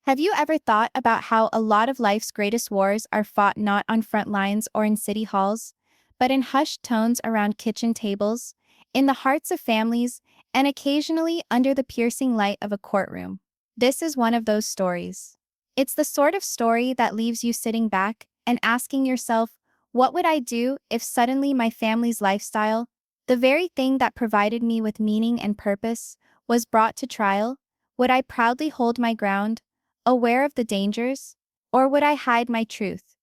Have you ever thought about how a lot of life's greatest wars are fought not on front lines or in city halls, but in hushed tones around kitchen tables, in the hearts of families, and occasionally under the piercing light of a courtroom? This is one of those stories. It's the sort of story that leaves you sitting back and asking yourself, what would I do if suddenly my family's lifestyle, the very thing that provided me with meaning and purpose, was brought to trial? Would I proudly hold my ground, aware of the dangers? Or would I hide my truth,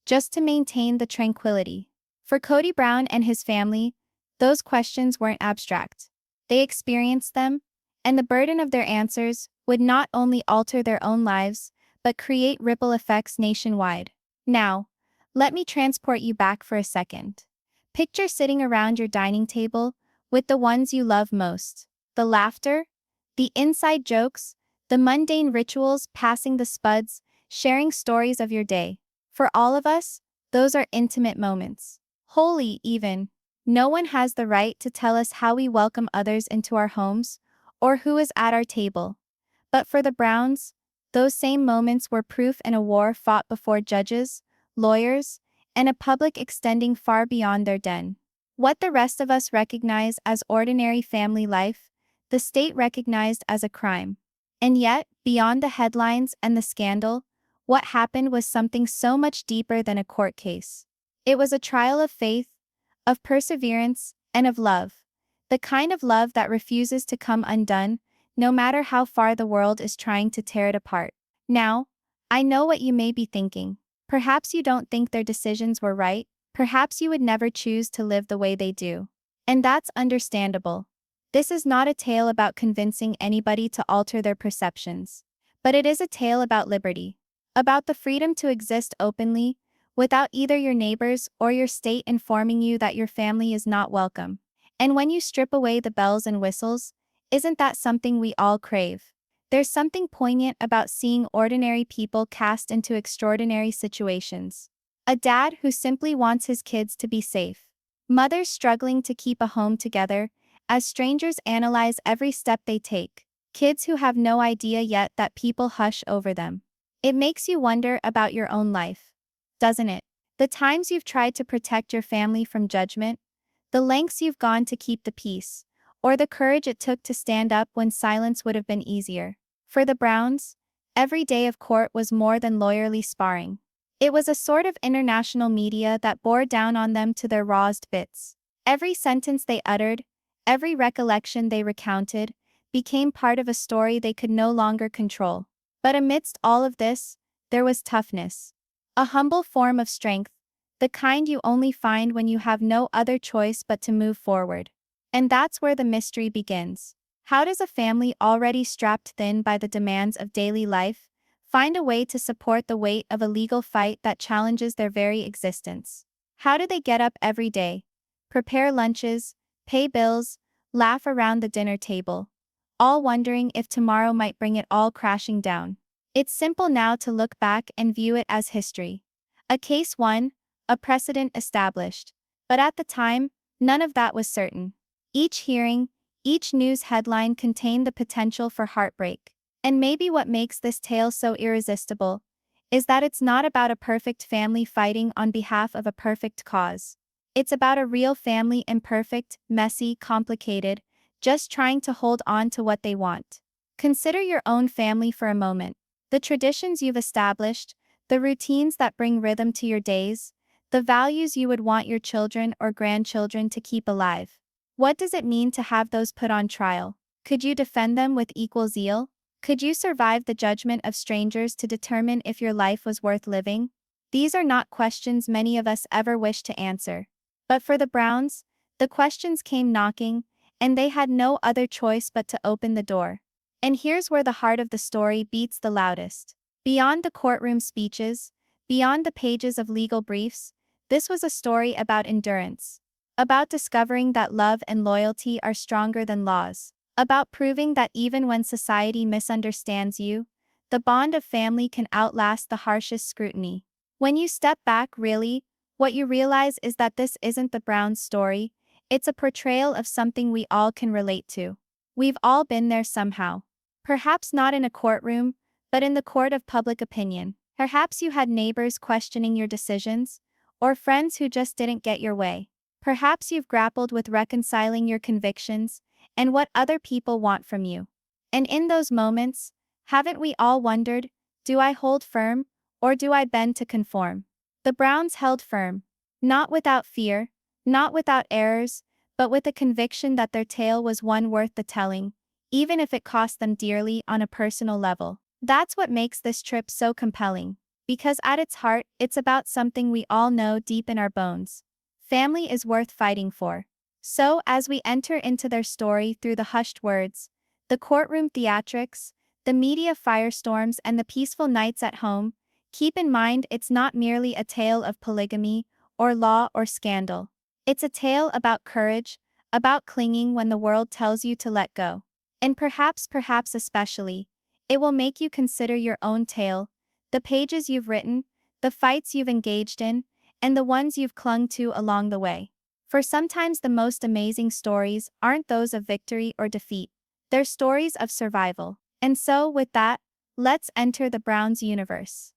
just to maintain the tranquility? For Cody Brown and his family, those questions weren't abstract. They experienced them, and the burden of their answers would not only alter their own lives, but create ripple effects nationwide. Now, let me transport you back for a second. Picture sitting around your dining table with the ones you love most. The laughter, the inside jokes, the mundane rituals, passing the spuds, sharing stories of your day. For all of us, those are intimate moments. Holy, even. No one has the right to tell us how we welcome others into our homes, or who is at our table. But for the Browns, those same moments were proof in a war fought before judges, lawyers, and a public extending far beyond their den. What the rest of us recognize as ordinary family life, the state recognized as a crime. And yet, beyond the headlines and the scandal, what happened was something so much deeper than a court case. It was a trial of faith, of perseverance, and of love. The kind of love that refuses to come undone, no matter how far the world is trying to tear it apart. Now, I know what you may be thinking. Perhaps you don't think their decisions were right, perhaps you would never choose to live the way they do. And that's understandable. This is not a tale about convincing anybody to alter their perceptions. But it is a tale about liberty. About the freedom to exist openly, without either your neighbors or your state informing you that your family is not welcome. And when you strip away the bells and whistles, isn't that something we all crave? There's something poignant about seeing ordinary people cast into extraordinary situations. A dad who simply wants his kids to be safe. Mothers struggling to keep a home together, as strangers analyze every step they take. Kids who have no idea yet that people hush over them. It makes you wonder about your own life, doesn't it? The times you've tried to protect your family from judgment, the lengths you've gone to keep the peace, or the courage it took to stand up when silence would have been easier. For the Browns, every day of court was more than lawyerly sparring. It was a sort of international media that bore down on them to their rawest bits. Every sentence they uttered, every recollection they recounted, became part of a story they could no longer control. But amidst all of this, there was toughness. A humble form of strength, the kind you only find when you have no other choice but to move forward. And that's where the mystery begins. How does a family already strapped thin by the demands of daily life find a way to support the weight of a legal fight that challenges their very existence? How do they get up every day, prepare lunches, pay bills, laugh around the dinner table, all wondering if tomorrow might bring it all crashing down? It's simple now to look back and view it as history. A case won, a precedent established. But at the time, none of that was certain. Each hearing, each news headline contained the potential for heartbreak. And maybe what makes this tale so irresistible is that it's not about a perfect family fighting on behalf of a perfect cause. It's about a real family, imperfect, messy, complicated, just trying to hold on to what they want. Consider your own family for a moment. The traditions you've established, the routines that bring rhythm to your days, the values you would want your children or grandchildren to keep alive. What does it mean to have those put on trial? Could you defend them with equal zeal? Could you survive the judgment of strangers to determine if your life was worth living? These are not questions many of us ever wish to answer. But for the Browns, the questions came knocking, and they had no other choice but to open the door. And here's where the heart of the story beats the loudest. Beyond the courtroom speeches, beyond the pages of legal briefs, this was a story about endurance. About discovering that love and loyalty are stronger than laws. About proving that even when society misunderstands you, the bond of family can outlast the harshest scrutiny. When you step back, really, what you realize is that this isn't the Browns' story, it's a portrayal of something we all can relate to. We've all been there somehow. Perhaps not in a courtroom, but in the court of public opinion. Perhaps you had neighbors questioning your decisions, or friends who just didn't get your way. Perhaps you've grappled with reconciling your convictions and what other people want from you. And in those moments, haven't we all wondered, do I hold firm, or do I bend to conform? The Browns held firm, not without fear, not without errors, but with the conviction that their tale was one worth the telling, even if it cost them dearly on a personal level. That's what makes this trip so compelling, because at its heart, it's about something we all know deep in our bones. Family is worth fighting for. So, as we enter into their story through the hushed words, the courtroom theatrics, the media firestorms, and the peaceful nights at home, keep in mind it's not merely a tale of polygamy, or law, or scandal. It's a tale about courage, about clinging when the world tells you to let go. And perhaps especially, it will make you consider your own tale, the pages you've written, the fights you've engaged in, and the ones you've clung to along the way. For sometimes the most amazing stories aren't those of victory or defeat, they're stories of survival. And so, with that, let's enter the Browns universe.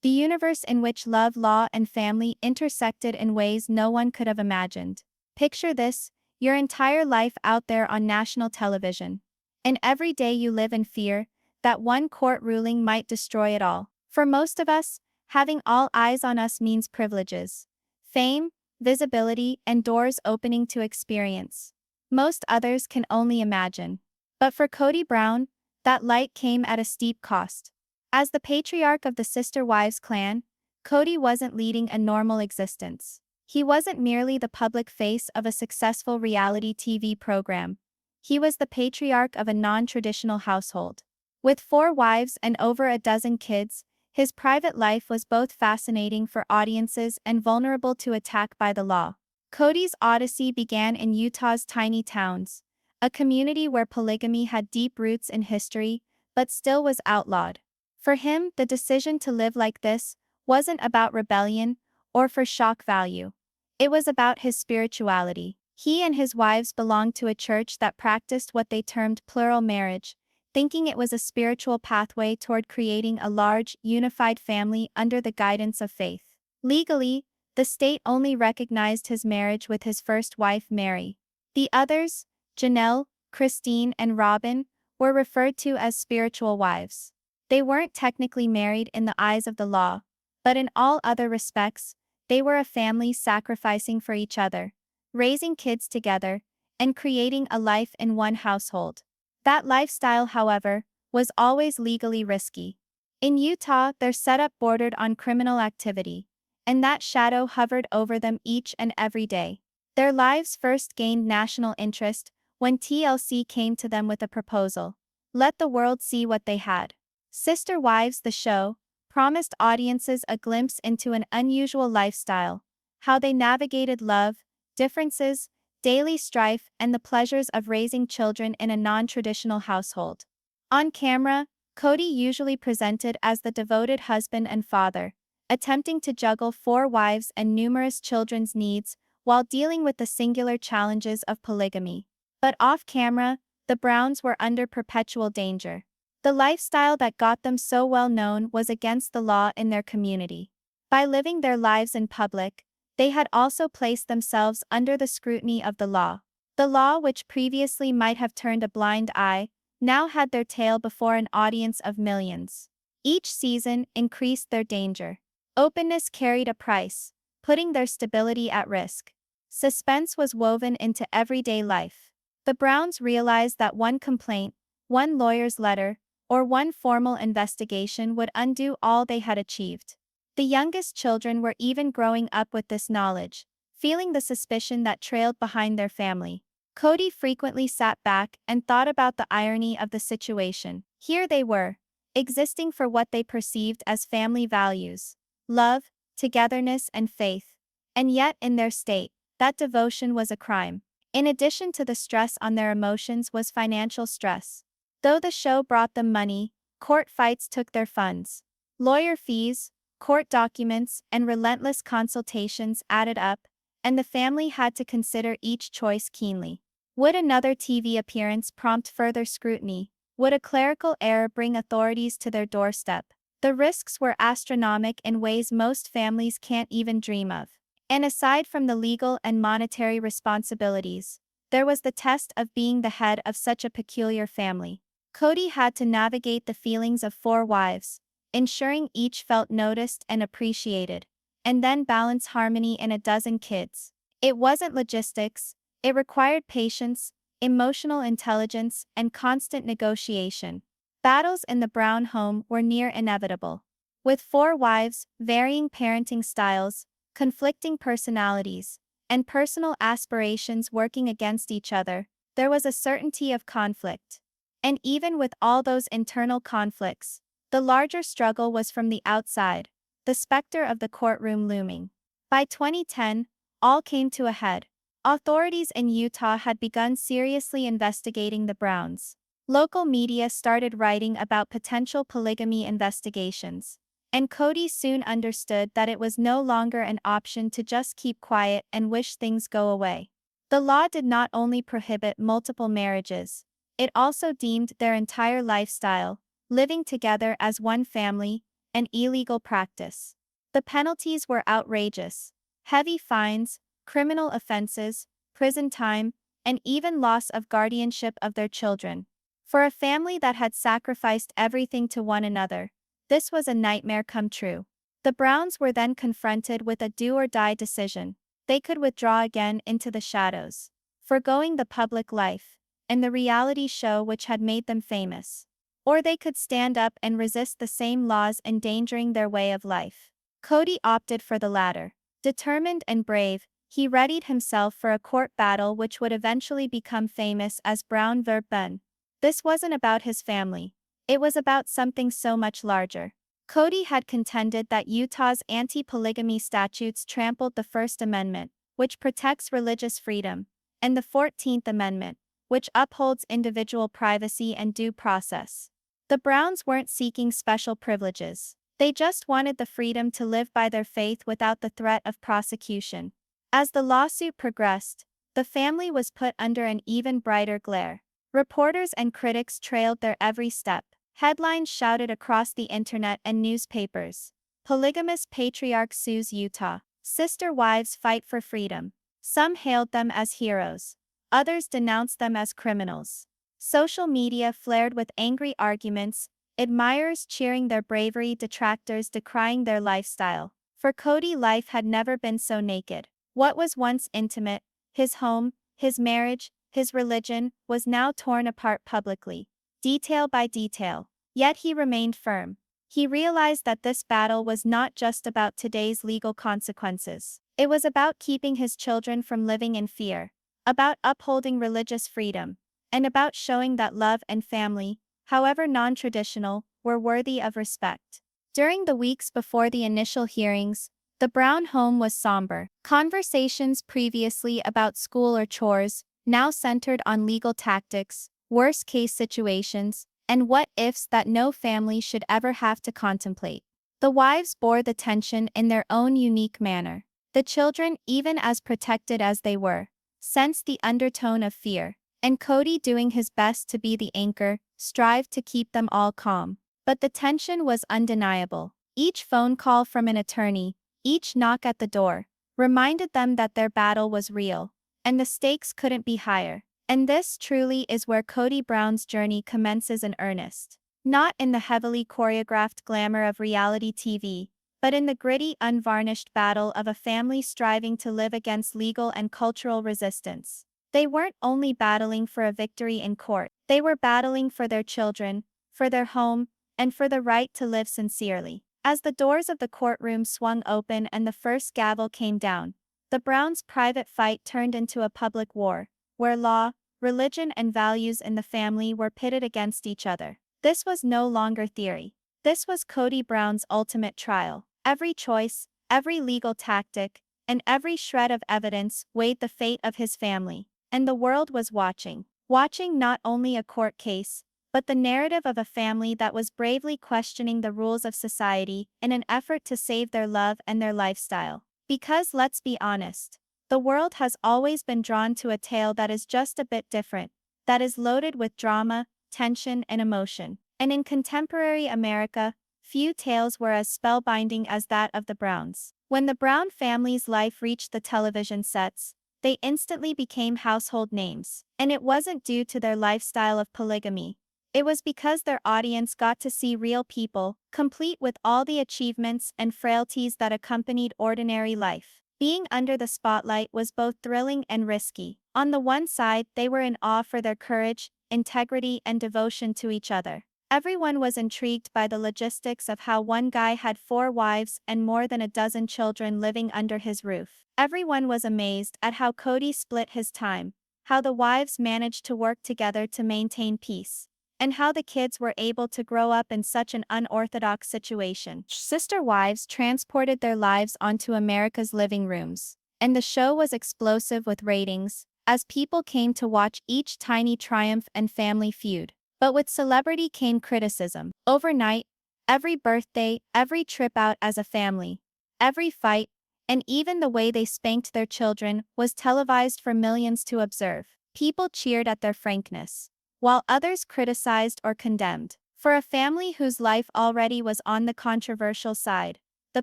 The universe in which love, law, and family intersected in ways no one could have imagined. Picture this, your entire life out there on national television. And every day you live in fear that one court ruling might destroy it all. For most of us, having all eyes on us means privileges, fame, visibility, and doors opening to experience most others can only imagine. But for Cody Brown, that light came at a steep cost. As the patriarch of the Sister Wives clan, Cody wasn't leading a normal existence. He wasn't merely the public face of a successful reality TV program. He was the patriarch of a non-traditional household. With 4 wives and over a dozen kids, his private life was both fascinating for audiences and vulnerable to attack by the law. Cody's odyssey began in Utah's tiny towns, a community where polygamy had deep roots in history, but still was outlawed. For him, the decision to live like this wasn't about rebellion or for shock value. It was about his spirituality. He and his wives belonged to a church that practiced what they termed plural marriage, thinking it was a spiritual pathway toward creating a large, unified family under the guidance of faith. Legally, the state only recognized his marriage with his first wife, Mary. The others, Janelle, Christine, and Robin, were referred to as spiritual wives. They weren't technically married in the eyes of the law, but in all other respects, they were a family sacrificing for each other, raising kids together, and creating a life in one household. That lifestyle, however, was always legally risky. In Utah, their setup bordered on criminal activity, and that shadow hovered over them each and every day. Their lives first gained national interest when TLC came to them with a proposal. Let the world see what they had. Sister Wives, the show, promised audiences a glimpse into an unusual lifestyle, how they navigated love, differences, daily strife, and the pleasures of raising children in a non-traditional household. On camera, Cody usually presented as the devoted husband and father, attempting to juggle 4 wives and numerous children's needs while dealing with the singular challenges of polygamy. But off-camera, the Browns were under perpetual danger. The lifestyle that got them so well known was against the law in their community. By living their lives in public, they had also placed themselves under the scrutiny of the law. The law, which previously might have turned a blind eye, now had their tale before an audience of millions. Each season increased their danger. Openness carried a price, putting their stability at risk. Suspense was woven into everyday life. The Browns realized that one complaint, one lawyer's letter, or one formal investigation would undo all they had achieved. The youngest children were even growing up with this knowledge, feeling the suspicion that trailed behind their family. Cody frequently sat back and thought about the irony of the situation. Here they were, existing for what they perceived as family values, love, togetherness, and faith. And yet, in their state, that devotion was a crime. In addition to the stress on their emotions was financial stress. Though the show brought them money, court fights took their funds. Lawyer fees, court documents, and relentless consultations added up, and the family had to consider each choice keenly. Would another TV appearance prompt further scrutiny, Would a clerical error bring authorities to their doorstep? The risks were astronomical in ways most families can't even dream of. And aside from the legal and monetary responsibilities, there was the test of being the head of such a peculiar family. Cody had to navigate the feelings of 4 wives, ensuring each felt noticed and appreciated, and then balance harmony in a dozen kids. It wasn't logistics, it required patience, emotional intelligence, and constant negotiation. Battles in the Brown home were near inevitable. With 4 wives, varying parenting styles, conflicting personalities, and personal aspirations working against each other, there was a certainty of conflict. And even with all those internal conflicts, the larger struggle was from the outside, the specter of the courtroom looming. By 2010, all came to a head. Authorities in Utah had begun seriously investigating the Browns. Local media started writing about potential polygamy investigations. And Cody soon understood that it was no longer an option to just keep quiet and wish things go away. The law did not only prohibit multiple marriages, it also deemed their entire lifestyle, living together as one family, an illegal practice. The penalties were outrageous: heavy fines, criminal offenses, prison time, and even loss of guardianship of their children. For a family that had sacrificed everything to one another, this was a nightmare come true. The Browns were then confronted with a do-or-die decision. They could withdraw again into the shadows, forgoing the public life and the reality show which had made them famous. Or they could stand up and resist the same laws endangering their way of life. Cody opted for the latter. Determined and brave, he readied himself for a court battle which would eventually become famous as Brown v. Bunn. This wasn't about his family. It was about something so much larger. Cody had contended that Utah's anti-polygamy statutes trampled the First Amendment, which protects religious freedom, and the 14th Amendment, which upholds individual privacy and due process. The Browns weren't seeking special privileges. They just wanted the freedom to live by their faith without the threat of prosecution. As the lawsuit progressed, the family was put under an even brighter glare. Reporters and critics trailed their every step. Headlines shouted across the internet and newspapers: "Polygamous patriarch sues Utah. Sister wives fight for freedom." Some hailed them as heroes. Others denounced them as criminals. Social media flared with angry arguments, admirers cheering their bravery, detractors decrying their lifestyle. For Cody, life had never been so naked. What was once intimate, his home, his marriage, his religion, was now torn apart publicly, detail by detail. Yet he remained firm. He realized that this battle was not just about today's legal consequences. It was about keeping his children from living in fear, about upholding religious freedom, and about showing that love and family, however non-traditional, were worthy of respect. During the weeks before the initial hearings, the Brown home was somber. Conversations previously about school or chores now centered on legal tactics, worst-case situations, and what-ifs that no family should ever have to contemplate. The wives bore the tension in their own unique manner. The children, even as protected as they were, sensed the undertone of fear, and Cody, doing his best to be the anchor, strived to keep them all calm. But the tension was undeniable. Each phone call from an attorney, each knock at the door, reminded them that their battle was real, and the stakes couldn't be higher. And this truly is where Cody Brown's journey commences in earnest. Not in the heavily choreographed glamour of reality TV, but in the gritty, unvarnished battle of a family striving to live against legal and cultural resistance. They weren't only battling for a victory in court, they were battling for their children, for their home, and for the right to live sincerely. As the doors of the courtroom swung open and the first gavel came down, the Browns' private fight turned into a public war, where law, religion, and values in the family were pitted against each other. This was no longer theory. This was Cody Brown's ultimate trial. Every choice, every legal tactic, and every shred of evidence weighed the fate of his family. And the world was watching. Watching not only a court case, but the narrative of a family that was bravely questioning the rules of society in an effort to save their love and their lifestyle. Because let's be honest, the world has always been drawn to a tale that is just a bit different, that is loaded with drama, tension, and emotion. And in contemporary America, few tales were as spellbinding as that of the Browns. When the Brown family's life reached the television sets, they instantly became household names. And it wasn't due to their lifestyle of polygamy. It was because their audience got to see real people, complete with all the achievements and frailties that accompanied ordinary life. Being under the spotlight was both thrilling and risky. On the one side, they were in awe for their courage, integrity, and devotion to each other. Everyone was intrigued by the logistics of how one guy had 4 wives and more than a dozen children living under his roof. Everyone was amazed at how Cody split his time, how the wives managed to work together to maintain peace, and how the kids were able to grow up in such an unorthodox situation. Sister wives transported their lives onto America's living rooms, and the show was explosive with ratings, as people came to watch each tiny triumph and family feud. But with celebrity came criticism. Overnight, every birthday, every trip out as a family, every fight, and even the way they spanked their children was televised for millions to observe. People cheered at their frankness, while others criticized or condemned. For a family whose life already was on the controversial side, the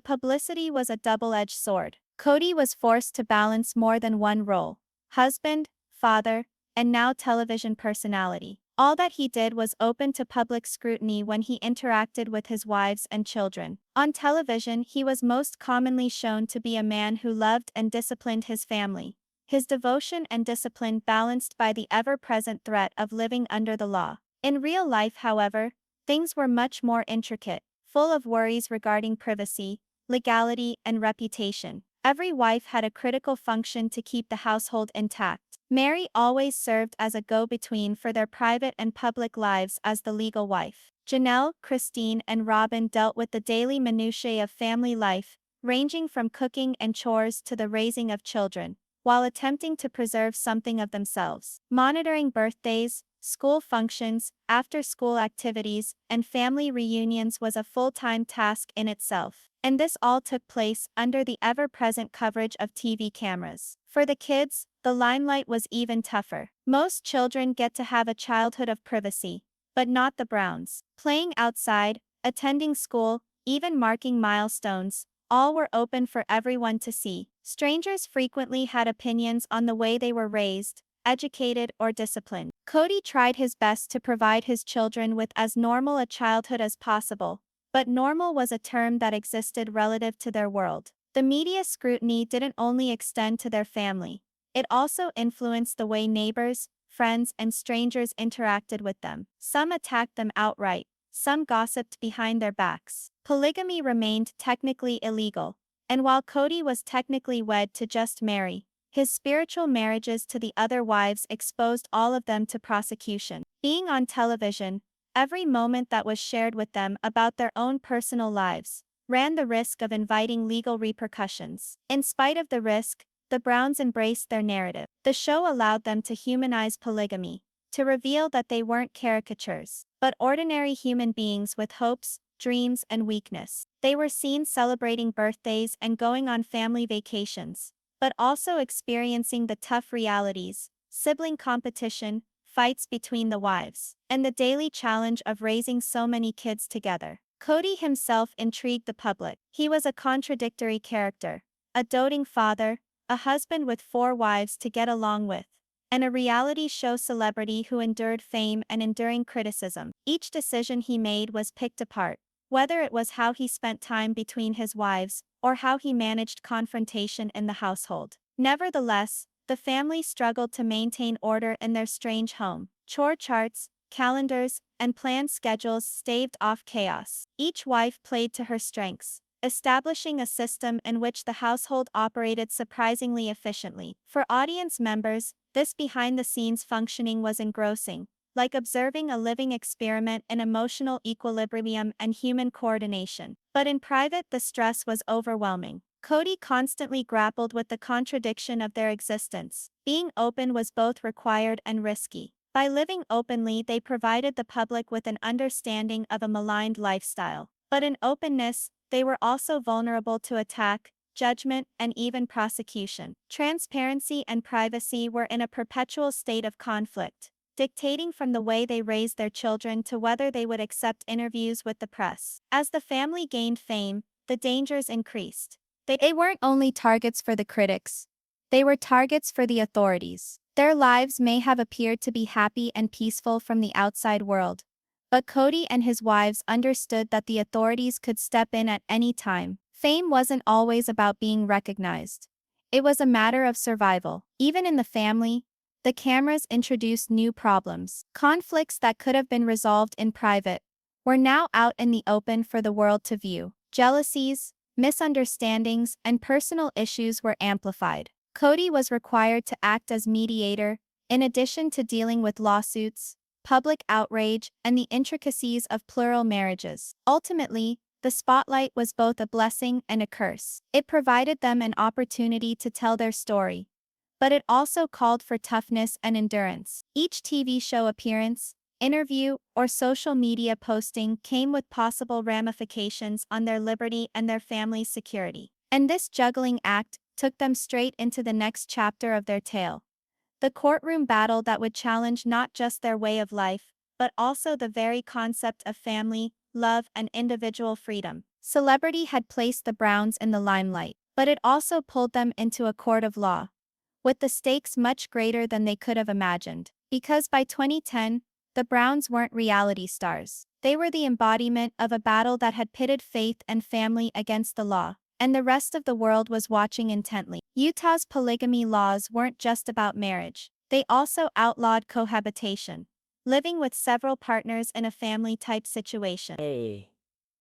publicity was a double-edged sword. Cody was forced to balance more than one role: husband, father, and now television personality. All that he did was open to public scrutiny when he interacted with his wives and children. On television, he was most commonly shown to be a man who loved and disciplined his family, his devotion and discipline balanced by the ever-present threat of living under the law. In real life, however, things were much more intricate, full of worries regarding privacy, legality, and reputation. Every wife had a critical function to keep the household intact. Mary always served as a go-between for their private and public lives as the legal wife. Janelle, Christine, and Robin dealt with the daily minutiae of family life, ranging from cooking and chores to the raising of children, while attempting to preserve something of themselves. Monitoring birthdays, school functions, after-school activities, and family reunions was a full-time task in itself. And this all took place under the ever-present coverage of TV cameras. For the kids, the limelight was even tougher. Most children get to have a childhood of privacy, but not the Browns. Playing outside, attending school, even marking milestones, all were open for everyone to see. Strangers frequently had opinions on the way they were raised, educated, or disciplined. Cody tried his best to provide his children with as normal a childhood as possible, but normal was a term that existed relative to their world. The media scrutiny didn't only extend to their family. It also influenced the way neighbors, friends, and strangers interacted with them. Some attacked them outright, some gossiped behind their backs. Polygamy remained technically illegal, and while Cody was technically wed to just Mary, his spiritual marriages to the other wives exposed all of them to prosecution. Being on television, every moment that was shared with them about their own personal lives ran the risk of inviting legal repercussions. In spite of the risk, the Browns embraced their narrative. The show allowed them to humanize polygamy, to reveal that they weren't caricatures, but ordinary human beings with hopes, dreams, and weakness. They were seen celebrating birthdays and going on family vacations, but also experiencing the tough realities: sibling competition, fights between the wives, and the daily challenge of raising so many kids together. Cody himself intrigued the public. He was a contradictory character: a doting father, a husband with 4 wives to get along with, and a reality show celebrity who endured fame and enduring criticism. Each decision he made was picked apart, whether it was how he spent time between his wives or how he managed confrontation in the household. Nevertheless, the family struggled to maintain order in their strange home. Chore charts, calendars, and planned schedules staved off chaos. Each wife played to her strengths, establishing a system in which the household operated surprisingly efficiently. For audience members, this behind-the-scenes functioning was engrossing, like observing a living experiment in emotional equilibrium and human coordination. But in private, the stress was overwhelming. Cody constantly grappled with the contradiction of their existence. Being open was both required and risky. By living openly, they provided the public with an understanding of a maligned lifestyle. But in openness, they were also vulnerable to attack, judgment, and even prosecution. Transparency and privacy were in a perpetual state of conflict, dictating from the way they raised their children to whether they would accept interviews with the press. As the family gained fame, the dangers increased. They weren't only targets for the critics, they were targets for the authorities. Their lives may have appeared to be happy and peaceful from the outside world, but Cody and his wives understood that the authorities could step in at any time. Fame wasn't always about being recognized. It was a matter of survival. Even in the family, the cameras introduced new problems. Conflicts that could have been resolved in private were now out in the open for the world to view. Jealousies, misunderstandings, and personal issues were amplified. Cody was required to act as mediator, in addition to dealing with lawsuits, public outrage, and the intricacies of plural marriages. Ultimately, the spotlight was both a blessing and a curse. It provided them an opportunity to tell their story, but it also called for toughness and endurance. Each TV show appearance, interview, or social media posting came with possible ramifications on their liberty and their family's security. And this juggling act took them straight into the next chapter of their tale. The courtroom battle that would challenge not just their way of life, but also the very concept of family, love, and individual freedom. Celebrity had placed the Browns in the limelight, but it also pulled them into a court of law, with the stakes much greater than they could have imagined. Because by 2010, the Browns weren't reality stars. They were the embodiment of a battle that had pitted faith and family against the law, and the rest of the world was watching intently. Utah's polygamy laws weren't just about marriage. They also outlawed cohabitation, living with several partners in a family-type situation.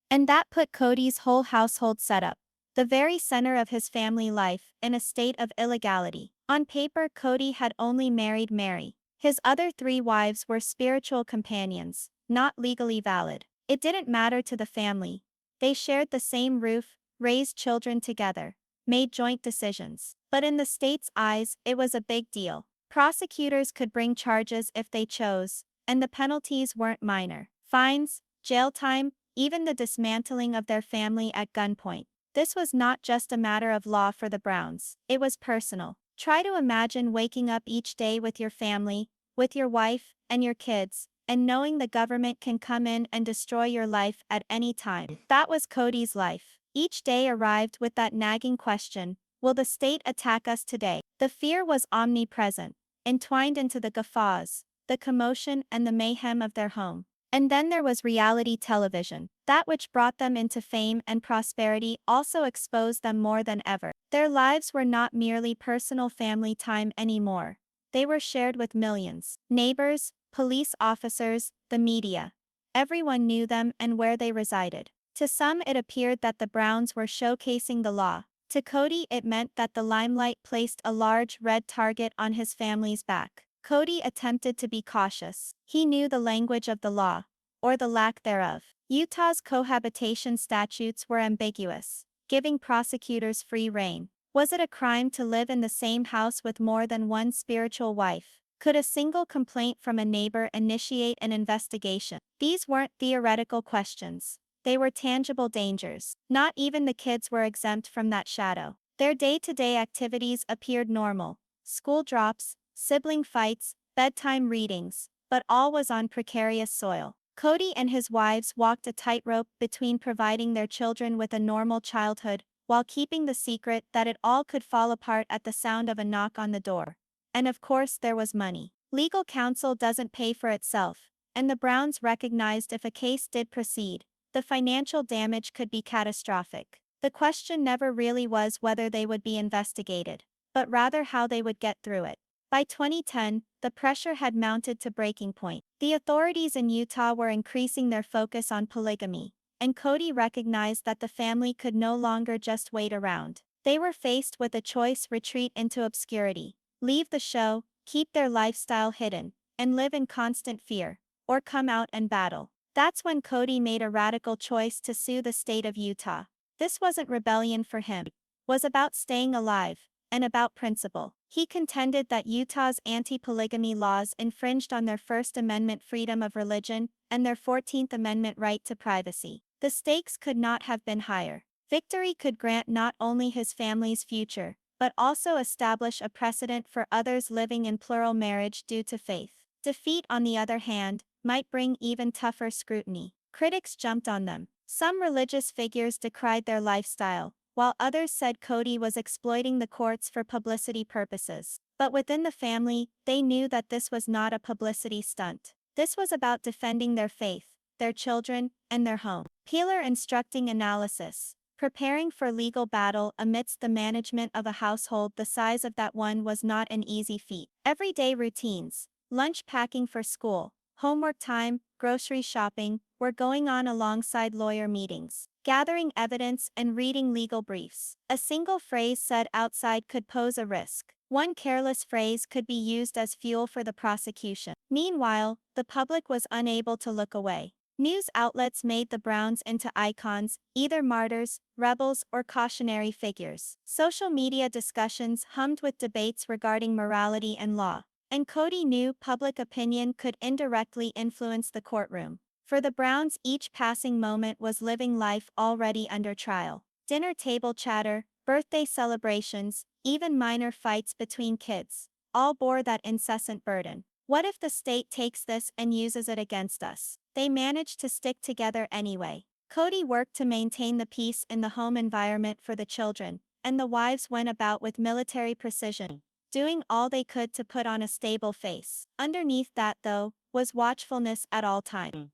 And that put Cody's whole household setup, the very center of his family life, in a state of illegality. On paper, Cody had only married Mary. His other 3 wives were spiritual companions, not legally valid. It didn't matter to the family. They shared the same roof, raised children together, made joint decisions. But in the state's eyes, it was a big deal. Prosecutors could bring charges if they chose, and the penalties weren't minor. Fines, jail time, even the dismantling of their family at gunpoint. This was not just a matter of law for the Browns, it was personal. Try to imagine waking up each day with your family, with your wife, and your kids, and knowing the government can come in and destroy your life at any time. That was Cody's life. Each day arrived with that nagging question, will the state attack us today? The fear was omnipresent, entwined into the guffaws, the commotion, and the mayhem of their home. And then there was reality television. That which brought them into fame and prosperity also exposed them more than ever. Their lives were not merely personal family time anymore. They were shared with millions. Neighbors, police officers, the media. Everyone knew them and where they resided. To some it appeared that the Browns were showcasing the law. To Cody it meant that the limelight placed a large red target on his family's back. Cody attempted to be cautious. He knew the language of the law, or the lack thereof. Utah's cohabitation statutes were ambiguous, giving prosecutors free rein. Was it a crime to live in the same house with more than one spiritual wife? Could a single complaint from a neighbor initiate an investigation? These weren't theoretical questions. They were tangible dangers. Not even the kids were exempt from that shadow. Their day-to-day activities appeared normal. School drops, sibling fights, bedtime readings, but all was on precarious soil. Cody and his wives walked a tightrope between providing their children with a normal childhood, while keeping the secret that it all could fall apart at the sound of a knock on the door. And of course there was money. Legal counsel doesn't pay for itself, and the Browns recognized if a case did proceed, the financial damage could be catastrophic. The question never really was whether they would be investigated, but rather how they would get through it. By 2010, the pressure had mounted to breaking point. The authorities in Utah were increasing their focus on polygamy, and Cody recognized that the family could no longer just wait around. They were faced with a choice: retreat into obscurity, leave the show, keep their lifestyle hidden, and live in constant fear, or come out and battle. That's when Cody made a radical choice to sue the state of Utah. This wasn't rebellion for him. It was about staying alive, and about principle. He contended that Utah's anti-polygamy laws infringed on their First Amendment freedom of religion and their 14th Amendment right to privacy. The stakes could not have been higher. Victory could grant not only his family's future, but also establish a precedent for others living in plural marriage due to faith. Defeat, on the other hand, might bring even tougher scrutiny. Critics jumped on them. Some religious figures decried their lifestyle, while others said Cody was exploiting the courts for publicity purposes. But within the family, they knew that this was not a publicity stunt. This was about defending their faith, their children, and their home. Peeler instructing analysis. Preparing for legal battle amidst the management of a household the size of that one was not an easy feat. Everyday routines, lunch packing for school, homework time, grocery shopping, were going on alongside lawyer meetings, gathering evidence and reading legal briefs. A single phrase said outside could pose a risk. One careless phrase could be used as fuel for the prosecution. Meanwhile, the public was unable to look away. News outlets made the Browns into icons, either martyrs, rebels, or cautionary figures. Social media discussions hummed with debates regarding morality and law. And Cody knew public opinion could indirectly influence the courtroom. For the Browns, each passing moment was living life already under trial. Dinner table chatter, birthday celebrations, even minor fights between kids, all bore that incessant burden. What if the state takes this and uses it against us? They managed to stick together anyway. Cody worked to maintain the peace in the home environment for the children, and the wives went about with military precision, doing all they could to put on a stable face. Underneath that, though, was watchfulness at all times.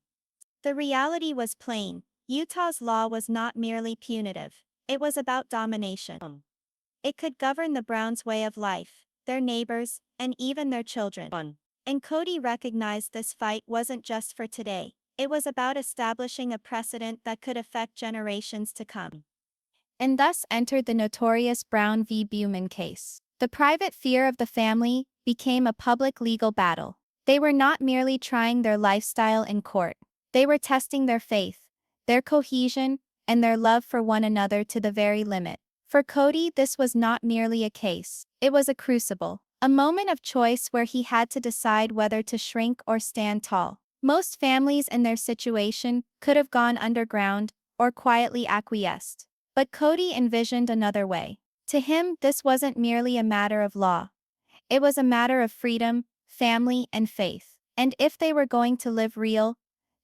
The reality was plain. Utah's law was not merely punitive. It was about domination. It could govern the Browns' way of life, their neighbors, and even their children. And Cody recognized this fight wasn't just for today. It was about establishing a precedent that could affect generations to come. And thus entered the notorious Brown v. Buman case. The private fear of the family became a public legal battle. They were not merely trying their lifestyle in court. They were testing their faith, their cohesion, and their love for one another to the very limit. For Cody, this was not merely a case. It was a crucible, a moment of choice where he had to decide whether to shrink or stand tall. Most families in their situation could have gone underground or quietly acquiesced. But Cody envisioned another way. To him, this wasn't merely a matter of law. It was a matter of freedom, family, and faith. And if they were going to live real,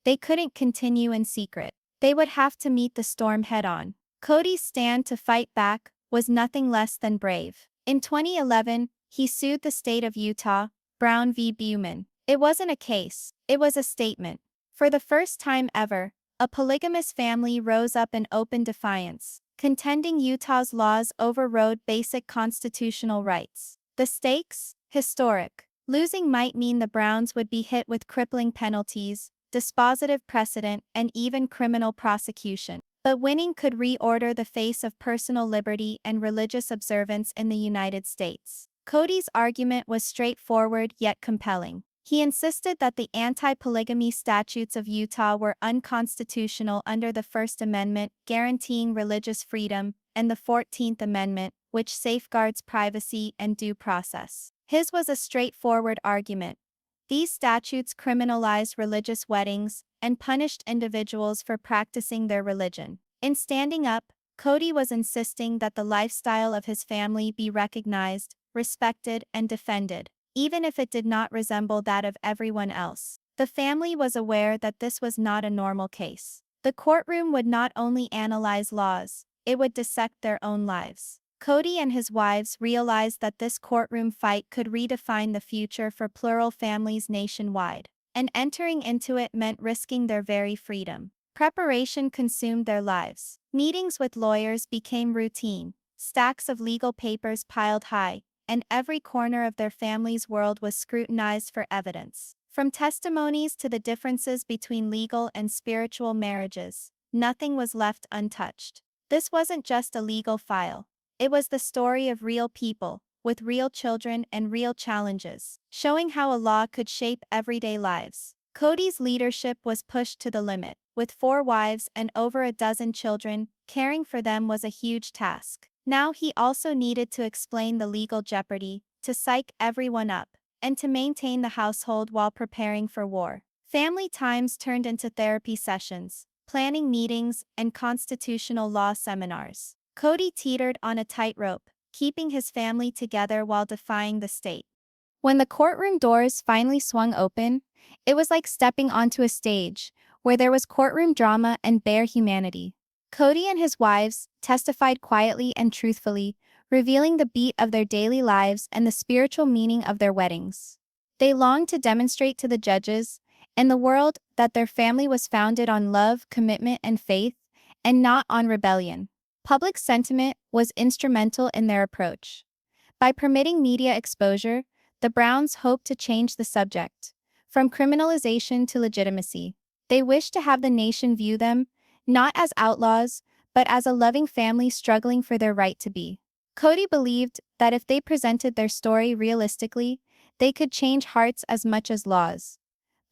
they couldn't continue in secret. They would have to meet the storm head-on. Cody's stand to fight back was nothing less than brave. In 2011, he sued the state of Utah, Brown v. Buman. It wasn't a case, it was a statement. For the first time ever, a polygamous family rose up in open defiance, contending Utah's laws overrode basic constitutional rights. The stakes? Historic. Losing might mean the Browns would be hit with crippling penalties, dispositive precedent, and even criminal prosecution. But winning could reorder the face of personal liberty and religious observance in the United States. Cody's argument was straightforward yet compelling. He insisted that the anti-polygamy statutes of Utah were unconstitutional under the First Amendment, guaranteeing religious freedom, and the 14th Amendment, which safeguards privacy and due process. His was a straightforward argument. These statutes criminalized religious weddings and punished individuals for practicing their religion. In standing up, Cody was insisting that the lifestyle of his family be recognized, respected, and defended, even if it did not resemble that of everyone else. The family was aware that this was not a normal case. The courtroom would not only analyze laws, it would dissect their own lives. Cody and his wives realized that this courtroom fight could redefine the future for plural families nationwide, and entering into it meant risking their very freedom. Preparation consumed their lives. Meetings with lawyers became routine, stacks of legal papers piled high, and every corner of their family's world was scrutinized for evidence. From testimonies to the differences between legal and spiritual marriages, nothing was left untouched. This wasn't just a legal file. It was the story of real people, with real children and real challenges, showing how a law could shape everyday lives. Cody's leadership was pushed to the limit. With 4 wives and over a dozen children, caring for them was a huge task. Now he also needed to explain the legal jeopardy, to psych everyone up, and to maintain the household while preparing for war. Family times turned into therapy sessions, planning meetings, and constitutional law seminars. Cody teetered on a tightrope, keeping his family together while defying the state. When the courtroom doors finally swung open, it was like stepping onto a stage where there was courtroom drama and bare humanity. Cody and his wives testified quietly and truthfully, revealing the beat of their daily lives and the spiritual meaning of their weddings. They longed to demonstrate to the judges and the world that their family was founded on love, commitment, and faith, and not on rebellion. Public sentiment was instrumental in their approach. By permitting media exposure, the Browns hoped to change the subject, from criminalization to legitimacy. They wished to have the nation view them, not as outlaws, but as a loving family struggling for their right to be. Cody believed that if they presented their story realistically, they could change hearts as much as laws.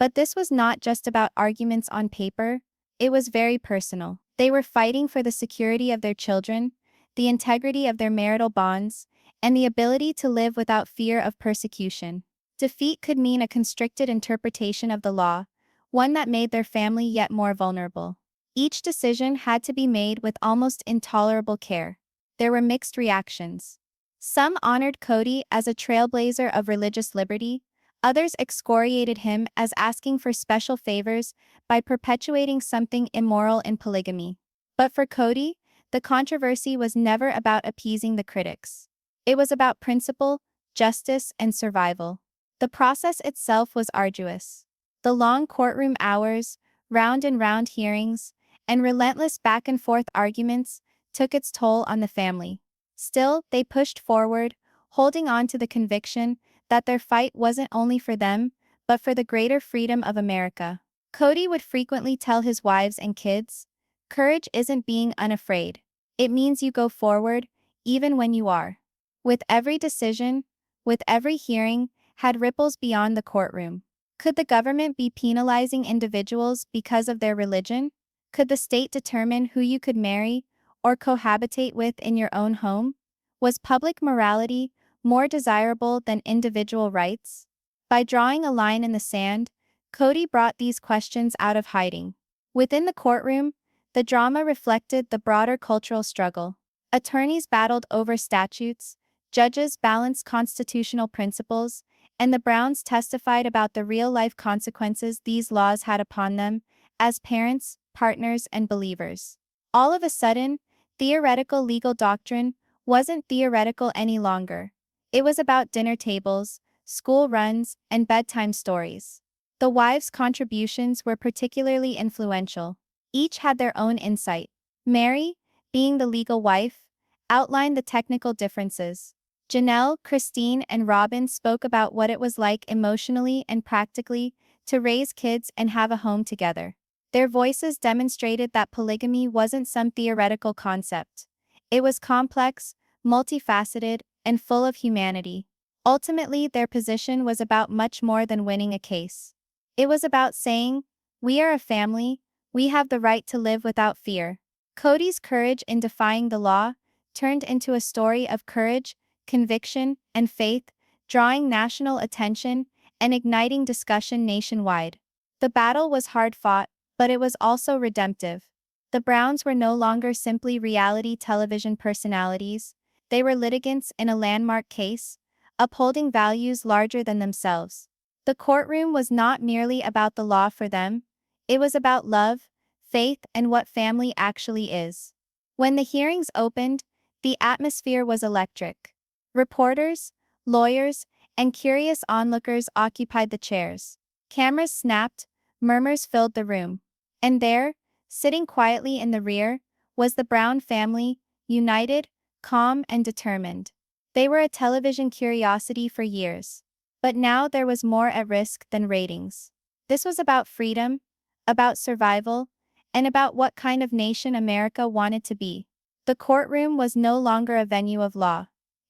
But this was not just about arguments on paper, it was very personal. They were fighting for the security of their children, the integrity of their marital bonds, and the ability to live without fear of persecution. Defeat could mean a constricted interpretation of the law, one that made their family yet more vulnerable. Each decision had to be made with almost intolerable care. There were mixed reactions. Some honored Cody as a trailblazer of religious liberty, others excoriated him as asking for special favors by perpetuating something immoral in polygamy. But for Cody, the controversy was never about appeasing the critics. It was about principle, justice, and survival. The process itself was arduous. The long courtroom hours, round and round hearings, and relentless back-and-forth arguments took its toll on the family. Still, they pushed forward, holding on to the conviction that their fight wasn't only for them, but for the greater freedom of America. Cody would frequently tell his wives and kids, "Courage isn't being unafraid. It means you go forward, even when you are." With every decision, with every hearing, had ripples beyond the courtroom. Could the government be penalizing individuals because of their religion? Could the state determine who you could marry or cohabitate with in your own home? Was public morality more desirable than individual rights? By drawing a line in the sand, Cody brought these questions out of hiding. Within the courtroom, the drama reflected the broader cultural struggle. Attorneys battled over statutes, judges balanced constitutional principles, and the Browns testified about the real-life consequences these laws had upon them as parents, partners, and believers. All of a sudden, theoretical legal doctrine wasn't theoretical any longer. It was about dinner tables, school runs, and bedtime stories. The wives' contributions were particularly influential. Each had their own insight. Mary, being the legal wife, outlined the technical differences. Janelle, Christine, and Robin spoke about what it was like emotionally and practically to raise kids and have a home together. Their voices demonstrated that polygamy wasn't some theoretical concept. It was complex, multifaceted, and full of humanity. Ultimately, their position was about much more than winning a case. It was about saying, "We are a family, we have the right to live without fear." Cody's courage in defying the law turned into a story of courage, conviction, and faith, drawing national attention and igniting discussion nationwide. The battle was hard-fought, but it was also redemptive. The Browns were no longer simply reality television personalities, they were litigants in a landmark case, upholding values larger than themselves. The courtroom was not merely about the law for them, it was about love, faith, and what family actually is. When the hearings opened, the atmosphere was electric. Reporters, lawyers, and curious onlookers occupied the chairs. Cameras snapped, murmurs filled the room. And there, sitting quietly in the rear, was the Brown family, united, calm, and determined. They were a television curiosity for years. But now there was more at risk than ratings. This was about freedom, about survival, and about what kind of nation America wanted to be. The courtroom was no longer a venue of law.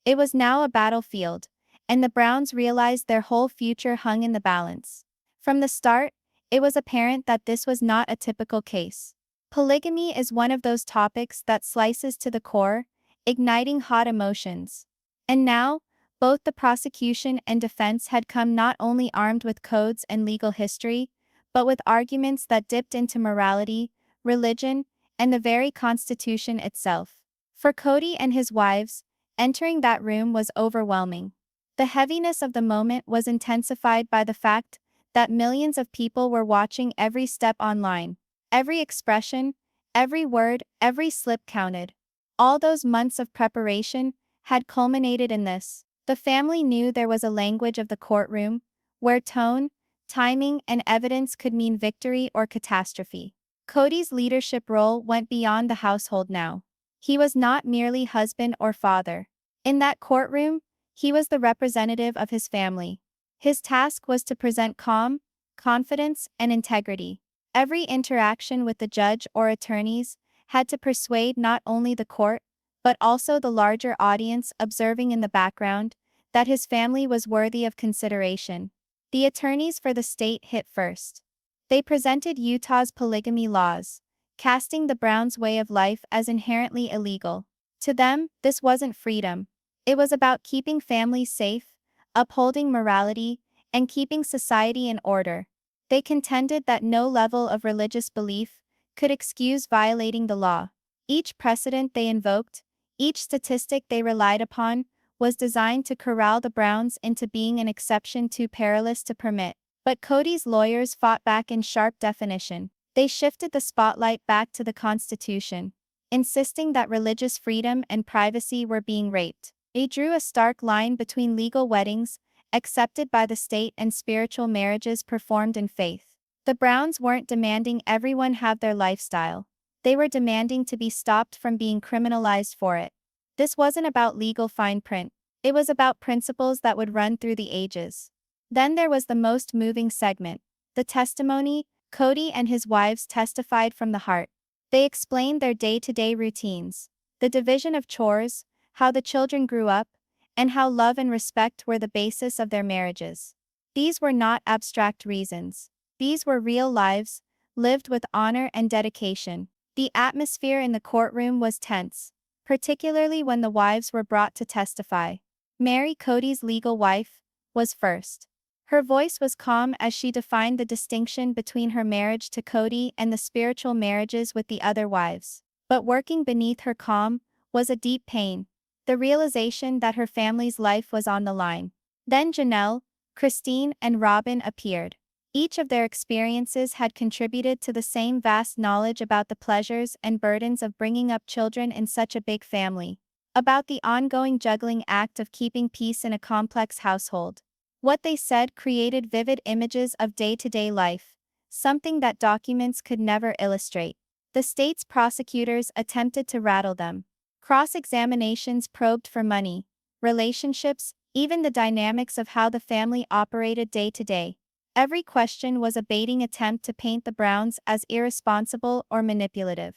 It was now a battlefield, and the Browns realized their whole future hung in the balance. From the start, it was apparent that this was not a typical case. Polygamy is one of those topics that slices to the core, igniting hot emotions. And now, both the prosecution and defense had come not only armed with codes and legal history, but with arguments that dipped into morality, religion, and the very Constitution itself. For Cody and his wives, entering that room was overwhelming. The heaviness of the moment was intensified by the fact that millions of people were watching every step online. Every expression, every word, every slip counted. All those months of preparation had culminated in this. The family knew there was a language of the courtroom, where tone, timing, and evidence could mean victory or catastrophe. Cody's leadership role went beyond the household now. He was not merely husband or father. In that courtroom, he was the representative of his family. His task was to present calm, confidence, and integrity. Every interaction with the judge or attorneys had to persuade not only the court, but also the larger audience observing in the background, that his family was worthy of consideration. The attorneys for the state hit first. They presented Utah's polygamy laws, casting the Browns' way of life as inherently illegal. To them, this wasn't freedom. It was about keeping families safe, upholding morality, and keeping society in order. They contended that no level of religious belief could excuse violating the law. Each precedent they invoked, each statistic they relied upon, was designed to corral the Browns into being an exception too perilous to permit. But Cody's lawyers fought back in sharp definition. They shifted the spotlight back to the Constitution, insisting that religious freedom and privacy were being raped. They drew a stark line between legal weddings, accepted by the state, and spiritual marriages performed in faith. The Browns weren't demanding everyone have their lifestyle. They were demanding to be stopped from being criminalized for it. This wasn't about legal fine print. It was about principles that would run through the ages. Then there was the most moving segment, the testimony. Cody and his wives testified from the heart. They explained their day-to-day routines, the division of chores, how the children grew up, and how love and respect were the basis of their marriages. These were not abstract reasons. These were real lives, lived with honor and dedication. The atmosphere in the courtroom was tense, particularly when the wives were brought to testify. Mary, Cody's legal wife, was first. Her voice was calm as she defined the distinction between her marriage to Cody and the spiritual marriages with the other wives. But working beneath her calm was a deep pain, the realization that her family's life was on the line. Then Janelle, Christine, and Robin appeared. Each of their experiences had contributed to the same vast knowledge about the pleasures and burdens of bringing up children in such a big family, about the ongoing juggling act of keeping peace in a complex household. What they said created vivid images of day-to-day life, something that documents could never illustrate. The state's prosecutors attempted to rattle them. Cross-examinations probed for money, relationships, even the dynamics of how the family operated day to day. Every question was a baiting attempt to paint the Browns as irresponsible or manipulative.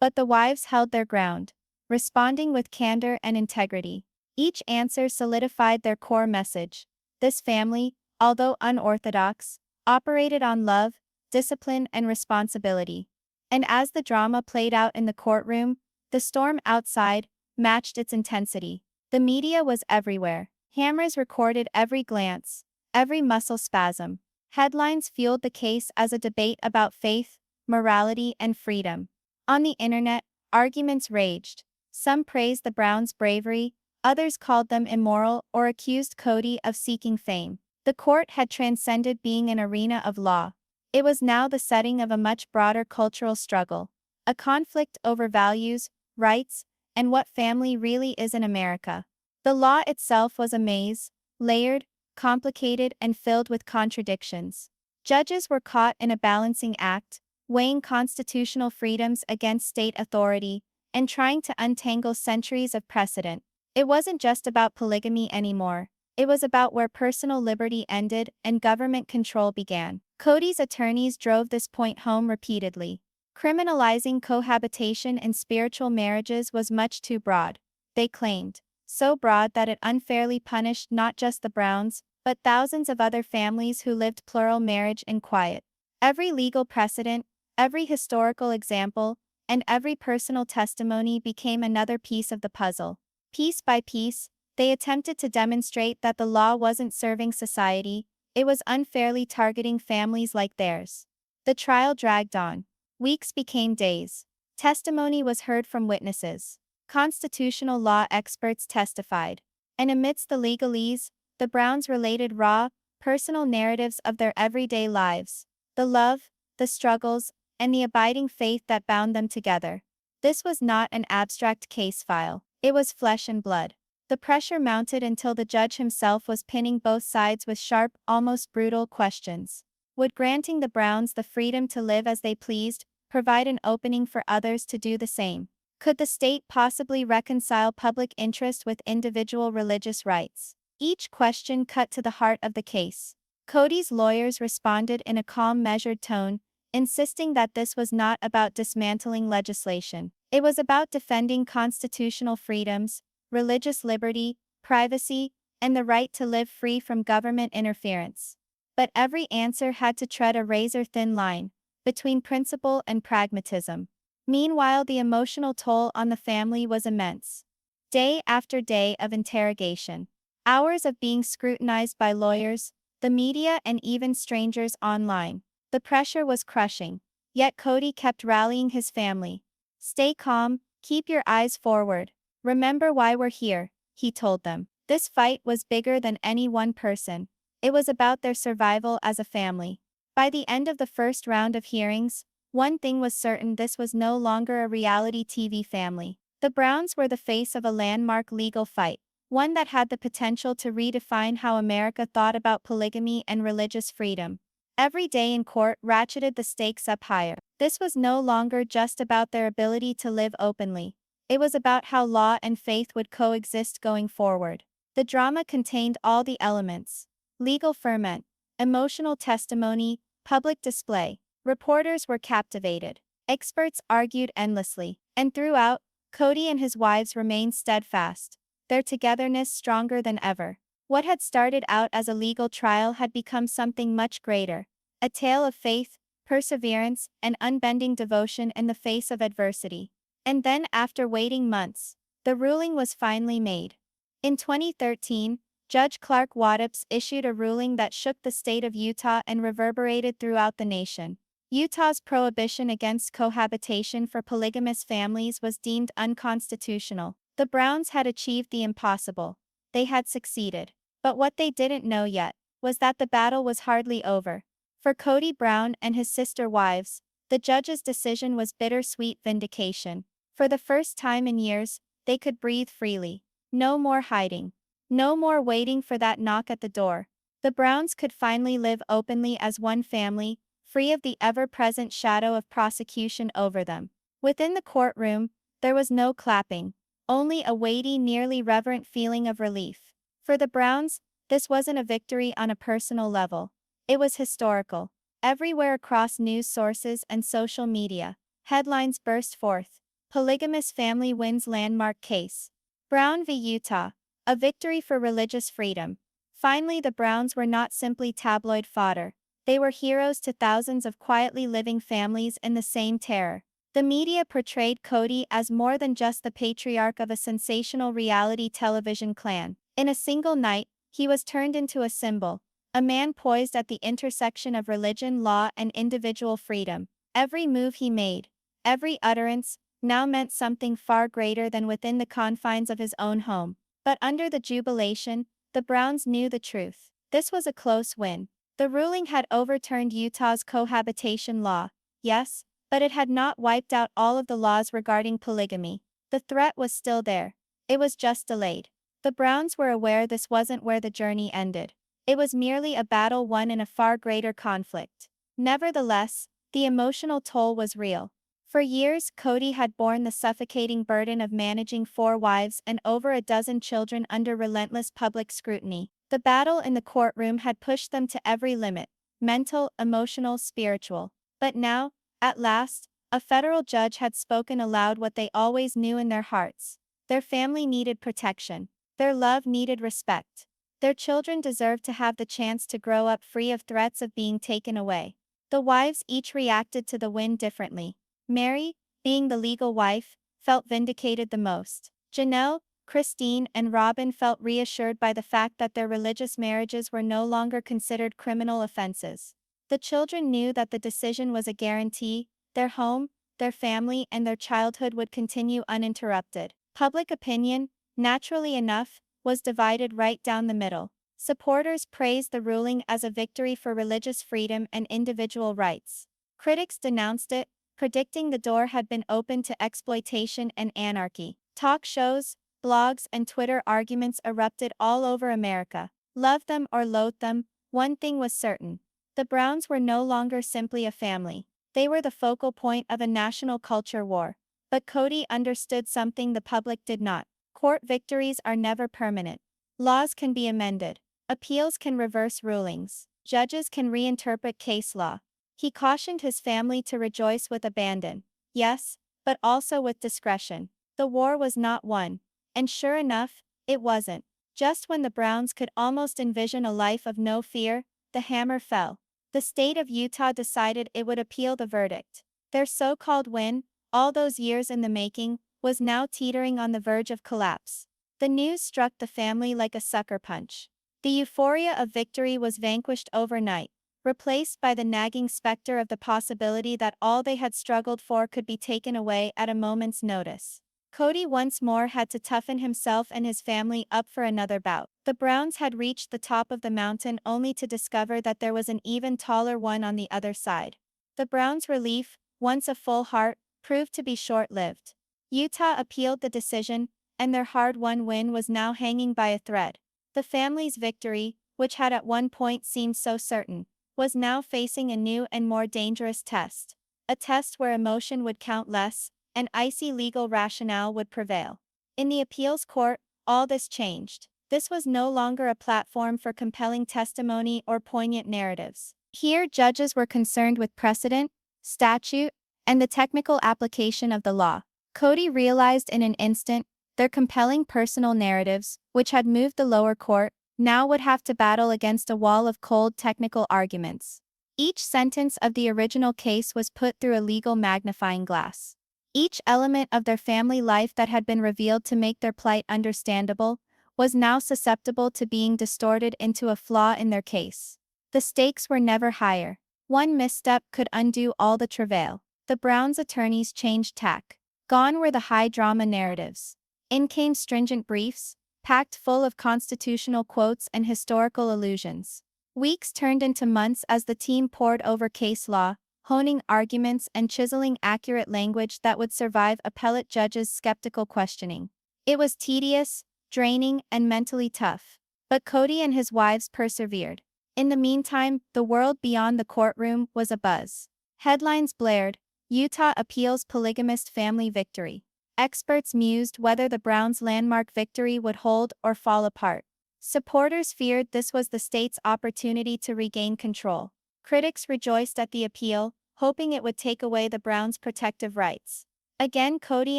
But the wives held their ground, responding with candor and integrity. Each answer solidified their core message. This family, although unorthodox, operated on love, discipline, and responsibility. And as the drama played out in the courtroom, the storm outside matched its intensity. The media was everywhere. Cameras recorded every glance, every muscle spasm. Headlines fueled the case as a debate about faith, morality, and freedom. On the internet, arguments raged. Some praised the Browns' bravery, others called them immoral or accused Cody of seeking fame. The court had transcended being an arena of law. It was now the setting of a much broader cultural struggle, a conflict over values, rights, and what family really is in America. The law itself was a maze, layered, complicated, and filled with contradictions. Judges were caught in a balancing act, weighing constitutional freedoms against state authority, and trying to untangle centuries of precedent. It wasn't just about polygamy anymore. It was about where personal liberty ended and government control began. Cody's attorneys drove this point home repeatedly. Criminalizing cohabitation in spiritual marriages was much too broad, they claimed. So broad that it unfairly punished not just the Browns, but thousands of other families who lived plural marriage in quiet. Every legal precedent, every historical example, and every personal testimony became another piece of the puzzle. Piece by piece, they attempted to demonstrate that the law wasn't serving society, it was unfairly targeting families like theirs. The trial dragged on. Weeks became days. Testimony was heard from witnesses. Constitutional law experts testified. And amidst the legalese, the Browns related raw, personal narratives of their everyday lives, the love, the struggles, and the abiding faith that bound them together. This was not an abstract case file, it was flesh and blood. The pressure mounted until the judge himself was pinning both sides with sharp, almost brutal questions. Would granting the Browns the freedom to live as they pleased provide an opening for others to do the same? Could the state possibly reconcile public interest with individual religious rights? Each question cut to the heart of the case. Cody's lawyers responded in a calm, measured tone, insisting that this was not about dismantling legislation. It was about defending constitutional freedoms, religious liberty, privacy, and the right to live free from government interference. But every answer had to tread a razor-thin line between principle and pragmatism. Meanwhile, the emotional toll on the family was immense. Day after day of interrogation, hours of being scrutinized by lawyers, the media, and even strangers online. The pressure was crushing, yet Cody kept rallying his family. Stay calm, keep your eyes forward. Remember why we're here, he told them. This fight was bigger than any one person. It was about their survival as a family. By the end of the first round of hearings, one thing was certain: this was no longer a reality TV family. The Browns were the face of a landmark legal fight, one that had the potential to redefine how America thought about polygamy and religious freedom. Every day in court ratcheted the stakes up higher. This was no longer just about their ability to live openly. It was about how law and faith would coexist going forward. The drama contained all the elements: legal ferment, emotional testimony, public display. Reporters were captivated. Experts argued endlessly. And throughout, Cody and his wives remained steadfast, their togetherness stronger than ever. What had started out as a legal trial had become something much greater: a tale of faith, perseverance, and unbending devotion in the face of adversity. And then, after waiting months, the ruling was finally made. In 2013, Judge Clark Waddups issued a ruling that shook the state of Utah and reverberated throughout the nation. Utah's prohibition against cohabitation for polygamous families was deemed unconstitutional. The Browns had achieved the impossible. They had succeeded. But what they didn't know yet was that the battle was hardly over. For Cody Brown and his sister wives, the judge's decision was bittersweet vindication. For the first time in years, they could breathe freely. No more hiding. No more waiting for that knock at the door. The Browns could finally live openly as one family, free of the ever-present shadow of prosecution over them. Within the courtroom, there was no clapping, only a weighty, nearly reverent feeling of relief. For the Browns, this wasn't a victory on a personal level. It was historical. Everywhere across news sources and social media, headlines burst forth: polygamous family wins landmark case. Brown v. Utah, a victory for religious freedom. Finally, the Browns were not simply tabloid fodder. They were heroes to thousands of quietly living families in the same terror. The media portrayed Cody as more than just the patriarch of a sensational reality television clan. In a single night, he was turned into a symbol, a man poised at the intersection of religion, law, and individual freedom. Every move he made, every utterance, now meant something far greater than within the confines of his own home. But under the jubilation, the Browns knew the truth. This was a close win. The ruling had overturned Utah's cohabitation law, yes, but it had not wiped out all of the laws regarding polygamy. The threat was still there. It was just delayed. The Browns were aware this wasn't where the journey ended. It was merely a battle won in a far greater conflict. Nevertheless, the emotional toll was real. For years, Cody had borne the suffocating burden of managing 4 wives and over a dozen children under relentless public scrutiny. The battle in the courtroom had pushed them to every limit: mental, emotional, spiritual. But now, at last, a federal judge had spoken aloud what they always knew in their hearts. Their family needed protection. Their love needed respect. Their children deserved to have the chance to grow up free of threats of being taken away. The wives each reacted to the win differently. Mary, being the legal wife, felt vindicated the most. Janelle, Christine, and Robin felt reassured by the fact that their religious marriages were no longer considered criminal offenses. The children knew that the decision was a guarantee: their home, their family, and their childhood would continue uninterrupted. Public opinion, naturally enough, was divided right down the middle. Supporters praised the ruling as a victory for religious freedom and individual rights. Critics denounced it, predicting the door had been opened to exploitation and anarchy. Talk shows, blogs, and Twitter arguments erupted all over America. Love them or loathe them, one thing was certain. The Browns were no longer simply a family. They were the focal point of a national culture war. But Cody understood something the public did not. Court victories are never permanent. Laws can be amended. Appeals can reverse rulings. Judges can reinterpret case law. He cautioned his family to rejoice with abandon. Yes, but also with discretion. The war was not won. And sure enough, it wasn't. Just when the Browns could almost envision a life of no fear, the hammer fell. The state of Utah decided it would appeal the verdict. Their so-called win, all those years in the making, was now teetering on the verge of collapse. The news struck the family like a sucker punch. The euphoria of victory was vanquished overnight, replaced by the nagging specter of the possibility that all they had struggled for could be taken away at a moment's notice. Cody once more had to toughen himself and his family up for another bout. The Browns had reached the top of the mountain only to discover that there was an even taller one on the other side. The Browns' relief, once a full heart, proved to be short-lived. Utah appealed the decision, and their hard-won win was now hanging by a thread. The family's victory, which had at one point seemed so certain, was now facing a new and more dangerous test. A test where emotion would count less, and icy legal rationale would prevail. In the appeals court, all this changed. This was no longer a platform for compelling testimony or poignant narratives. Here, judges were concerned with precedent, statute, and the technical application of the law. Cody realized in an instant, their compelling personal narratives, which had moved the lower court, now would have to battle against a wall of cold technical arguments. Each sentence of the original case was put through a legal magnifying glass. Each element of their family life that had been revealed to make their plight understandable was now susceptible to being distorted into a flaw in their case. The stakes were never higher. One misstep could undo all the travail. The Browns' attorneys changed tack. Gone were the high-drama narratives. In came stringent briefs, packed full of constitutional quotes and historical allusions. Weeks turned into months as the team pored over case law, honing arguments and chiseling accurate language that would survive appellate judges' skeptical questioning. It was tedious, draining, and mentally tough. But Cody and his wives persevered. In the meantime, the world beyond the courtroom was abuzz. Headlines blared, Utah appeals polygamist family victory. Experts mused whether the Browns' landmark victory would hold or fall apart. Supporters feared this was the state's opportunity to regain control. Critics rejoiced at the appeal, hoping it would take away the Browns' protective rights. Again, Cody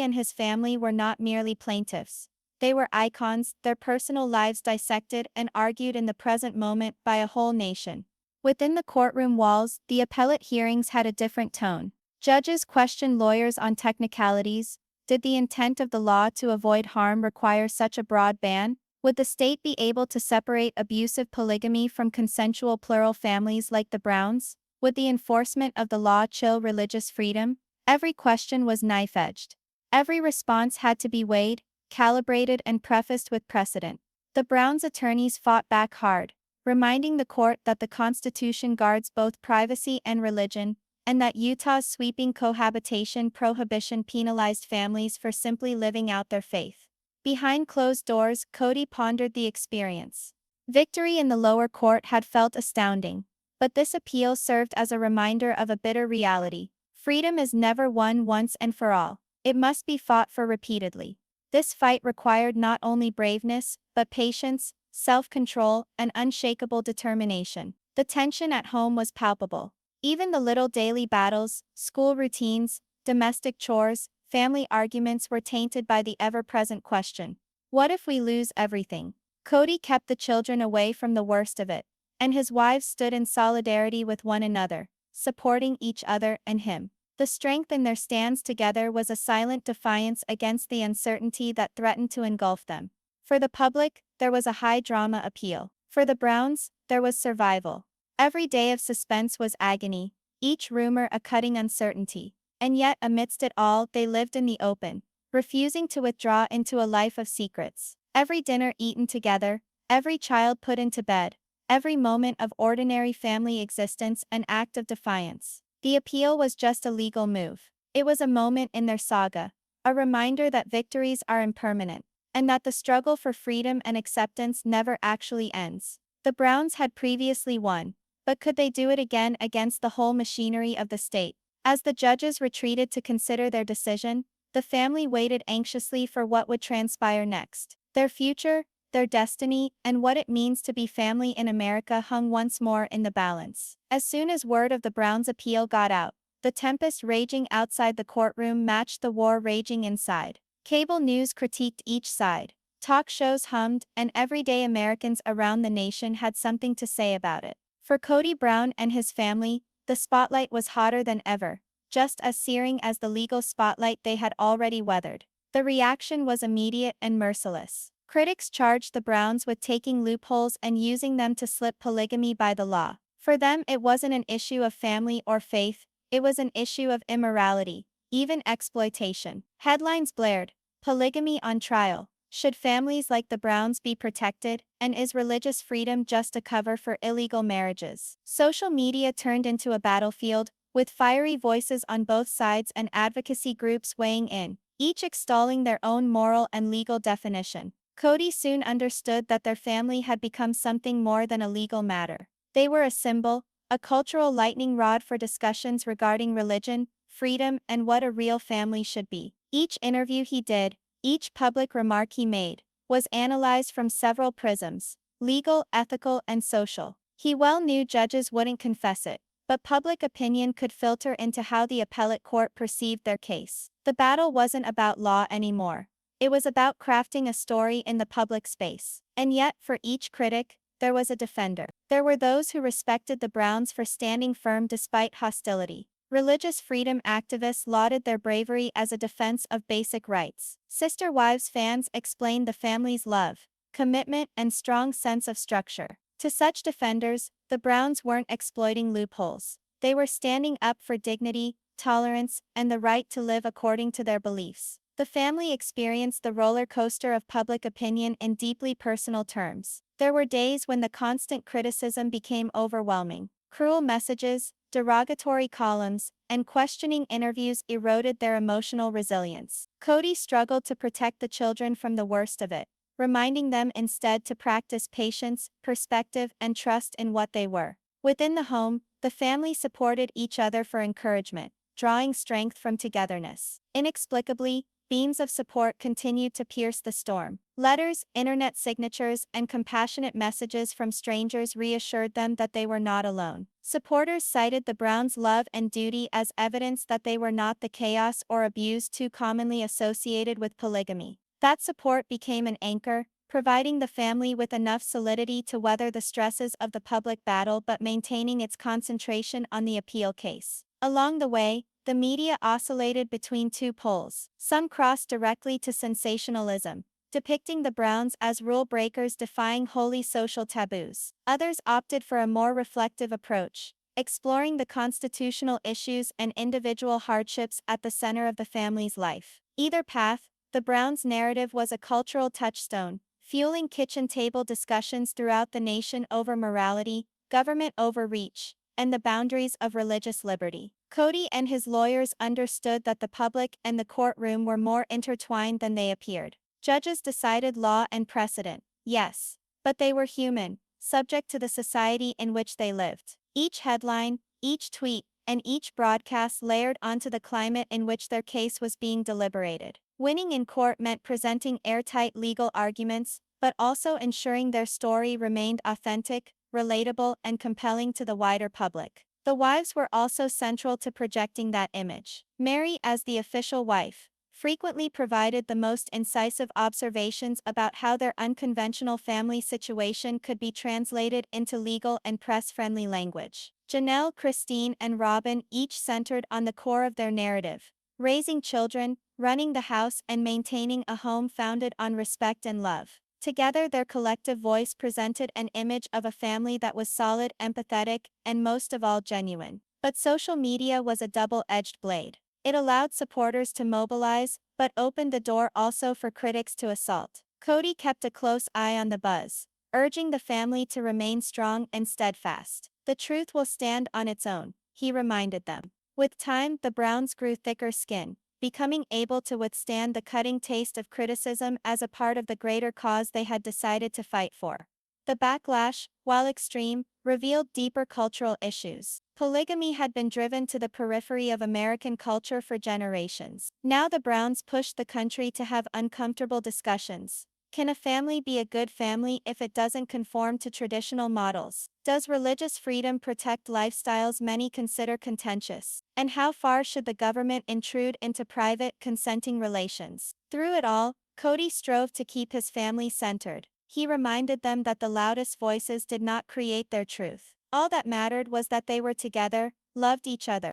and his family were not merely plaintiffs. They were icons, their personal lives dissected and argued in the present moment by a whole nation. Within the courtroom walls, the appellate hearings had a different tone. Judges questioned lawyers on technicalities. Did the intent of the law to avoid harm require such a broad ban? Would the state be able to separate abusive polygamy from consensual plural families like the Browns? Would the enforcement of the law chill religious freedom? Every question was knife-edged. Every response had to be weighed, calibrated, and prefaced with precedent. The Browns' attorneys fought back hard, reminding the court that the Constitution guards both privacy and religion, and that Utah's sweeping cohabitation prohibition penalized families for simply living out their faith. Behind closed doors, Cody pondered the experience. Victory in the lower court had felt astounding, but this appeal served as a reminder of a bitter reality. Freedom is never won once and for all. It must be fought for repeatedly. This fight required not only braveness, but patience, self-control, and unshakable determination. The tension at home was palpable. Even the little daily battles, school routines, domestic chores, family arguments were tainted by the ever-present question. What if we lose everything? Cody kept the children away from the worst of it, and his wives stood in solidarity with one another, supporting each other and him. The strength in their stands together was a silent defiance against the uncertainty that threatened to engulf them. For the public, there was a high-drama appeal. For the Browns, there was survival. Every day of suspense was agony, each rumor a cutting uncertainty. And yet, amidst it all, they lived in the open, refusing to withdraw into a life of secrets. Every dinner eaten together, every child put into bed, every moment of ordinary family existence an act of defiance. The appeal was just a legal move. It was a moment in their saga, a reminder that victories are impermanent, and that the struggle for freedom and acceptance never actually ends. The Browns had previously won, but could they do it again against the whole machinery of the state? As the judges retreated to consider their decision, the family waited anxiously for what would transpire next. Their future, their destiny, and what it means to be family in America hung once more in the balance. As soon as word of the Browns' appeal got out, the tempest raging outside the courtroom matched the war raging inside. Cable news critiqued each side. Talk shows hummed, and everyday Americans around the nation had something to say about it. For Cody Brown and his family, the spotlight was hotter than ever, just as searing as the legal spotlight they had already weathered. The reaction was immediate and merciless. Critics charged the Browns with taking loopholes and using them to slip polygamy by the law. For them, it wasn't an issue of family or faith, it was an issue of immorality, even exploitation. Headlines blared, "Polygamy on trial. Should families like the Browns be protected, and is religious freedom just a cover for illegal marriages?" Social media turned into a battlefield, with fiery voices on both sides and advocacy groups weighing in, each extolling their own moral and legal definition. Cody soon understood that their family had become something more than a legal matter. They were a symbol, a cultural lightning rod for discussions regarding religion, freedom, and what a real family should be. Each interview he did, each public remark he made, was analyzed from several prisms: legal, ethical, and social. He well knew judges wouldn't confess it, but public opinion could filter into how the appellate court perceived their case. The battle wasn't about law anymore. It was about crafting a story in the public space. And yet, for each critic, there was a defender. There were those who respected the Browns for standing firm despite hostility. Religious freedom activists lauded their bravery as a defense of basic rights. Sister Wives fans explained the family's love, commitment, and strong sense of structure. To such defenders, the Browns weren't exploiting loopholes. They were standing up for dignity, tolerance, and the right to live according to their beliefs. The family experienced the roller coaster of public opinion in deeply personal terms. There were days when the constant criticism became overwhelming. Cruel messages, derogatory columns, and questioning interviews eroded their emotional resilience. Cody struggled to protect the children from the worst of it, reminding them instead to practice patience, perspective, and trust in what they were. Within the home, the family supported each other for encouragement, drawing strength from togetherness. Inexplicably, beams of support continued to pierce the storm. Letters, internet signatures, and compassionate messages from strangers reassured them that they were not alone. Supporters cited the Browns' love and duty as evidence that they were not the chaos or abuse too commonly associated with polygamy. That support became an anchor, providing the family with enough solidity to weather the stresses of the public battle but maintaining its concentration on the appeal case. Along the way, the media oscillated between two poles. Some crossed directly to sensationalism, depicting the Browns as rule breakers defying holy social taboos. Others opted for a more reflective approach, exploring the constitutional issues and individual hardships at the center of the family's life. Either path, the Browns' narrative was a cultural touchstone, fueling kitchen table discussions throughout the nation over morality, government overreach, and the boundaries of religious liberty. Cody and his lawyers understood that the public and the courtroom were more intertwined than they appeared. Judges decided law and precedent, yes, but they were human, subject to the society in which they lived. Each headline, each tweet, and each broadcast layered onto the climate in which their case was being deliberated. Winning in court meant presenting airtight legal arguments, but also ensuring their story remained authentic, relatable, and compelling to the wider public. The wives were also central to projecting that image. Mary, as the official wife, frequently provided the most incisive observations about how their unconventional family situation could be translated into legal and press-friendly language. Janelle, Christine, and Robin each centered on the core of their narrative: raising children, running the house, and maintaining a home founded on respect and love. Together, their collective voice presented an image of a family that was solid, empathetic, and most of all genuine. But social media was a double-edged blade. It allowed supporters to mobilize, but opened the door also for critics to assault. Cody kept a close eye on the buzz, urging the family to remain strong and steadfast. The truth will stand on its own, he reminded them. With time, the Browns grew thicker skin, becoming able to withstand the cutting taste of criticism as a part of the greater cause they had decided to fight for. The backlash, while extreme, revealed deeper cultural issues. Polygamy had been driven to the periphery of American culture for generations. Now the Browns pushed the country to have uncomfortable discussions. Can a family be a good family if it doesn't conform to traditional models? Does religious freedom protect lifestyles many consider contentious? And how far should the government intrude into private, consenting relations? Through it all, Cody strove to keep his family centered. He reminded them that the loudest voices did not create their truth. All that mattered was that they were together, loved each other,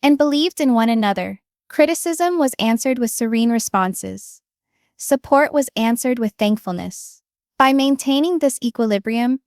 and believed in one another. Criticism was answered with serene responses. Support was answered with thankfulness. By maintaining this equilibrium,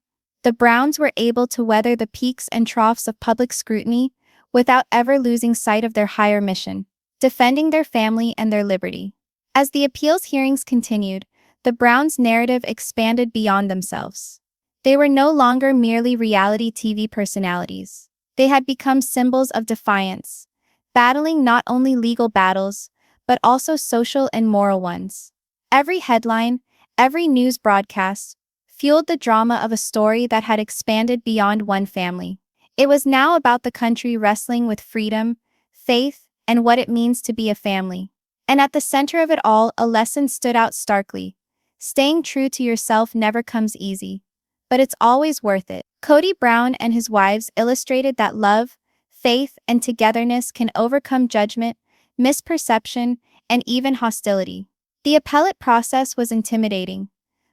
the Browns were able to weather the peaks and troughs of public scrutiny without ever losing sight of their higher mission, defending their family and their liberty. As the appeals hearings continued, the Browns' narrative expanded beyond themselves. They were no longer merely reality TV personalities. They had become symbols of defiance, battling not only legal battles, but also social and moral ones. Every headline, every news broadcast, fueled the drama of a story that had expanded beyond one family. It was now about the country wrestling with freedom, faith, and what it means to be a family. And at the center of it all, a lesson stood out starkly. Staying true to yourself never comes easy, but it's always worth it. Cody Brown and his wives illustrated that love, faith, and togetherness can overcome judgment, misperception, and even hostility. The appellate process was intimidating,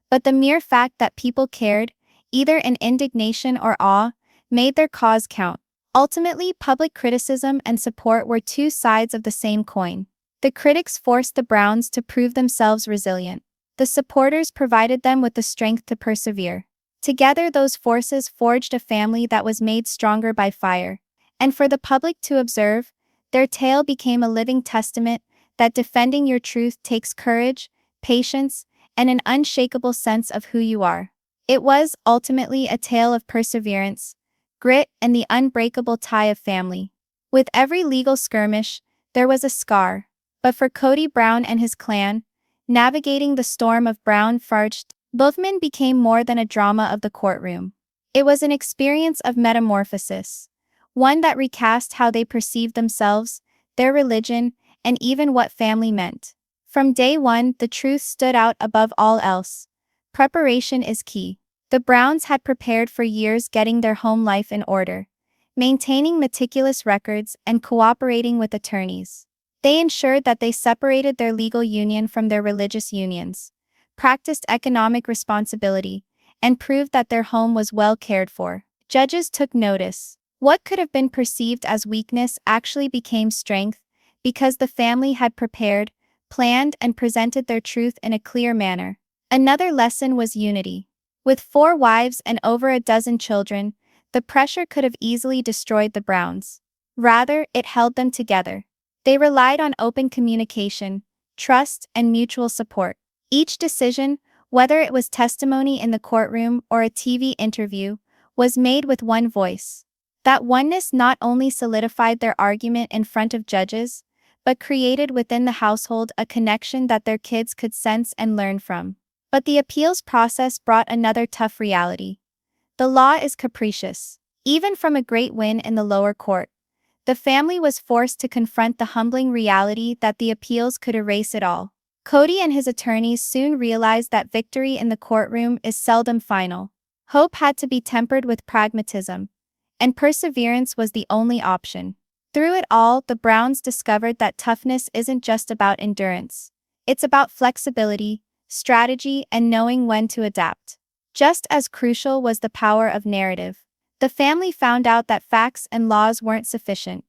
but the mere fact that people cared, either in indignation or awe, made their cause count. Ultimately, public criticism and support were two sides of the same coin. The critics forced the Browns to prove themselves resilient. The supporters provided them with the strength to persevere. Together, those forces forged a family that was made stronger by fire. And for the public to observe, their tale became a living testament that defending your truth takes courage, patience, and an unshakable sense of who you are. It was, ultimately, a tale of perseverance, grit, and the unbreakable tie of family. With every legal skirmish, there was a scar. But for Cody Brown and his clan, navigating the storm of Brown Farged, Bothman became more than a drama of the courtroom. It was an experience of metamorphosis, one that recast how they perceived themselves, their religion, and even what family meant. From day one, the truth stood out above all else. Preparation is key. The Browns had prepared for years, getting their home life in order, maintaining meticulous records and cooperating with attorneys. They ensured that they separated their legal union from their religious unions, practiced economic responsibility, and proved that their home was well cared for. Judges took notice. What could have been perceived as weakness actually became strength, because the family had prepared, planned, and presented their truth in a clear manner. Another lesson was unity. With 4 wives and over a dozen children, the pressure could have easily destroyed the Browns. Rather, it held them together. They relied on open communication, trust, and mutual support. Each decision, whether it was testimony in the courtroom or a TV interview, was made with one voice. That oneness not only solidified their argument in front of judges, but created within the household a connection that their kids could sense and learn from. But the appeals process brought another tough reality. The law is capricious. Even from a great win in the lower court, the family was forced to confront the humbling reality that the appeals could erase it all. Cody and his attorneys soon realized that victory in the courtroom is seldom final. Hope had to be tempered with pragmatism, and perseverance was the only option. Through it all, the Browns discovered that toughness isn't just about endurance. It's about flexibility, strategy, and knowing when to adapt. Just as crucial was the power of narrative. The family found out that facts and laws weren't sufficient.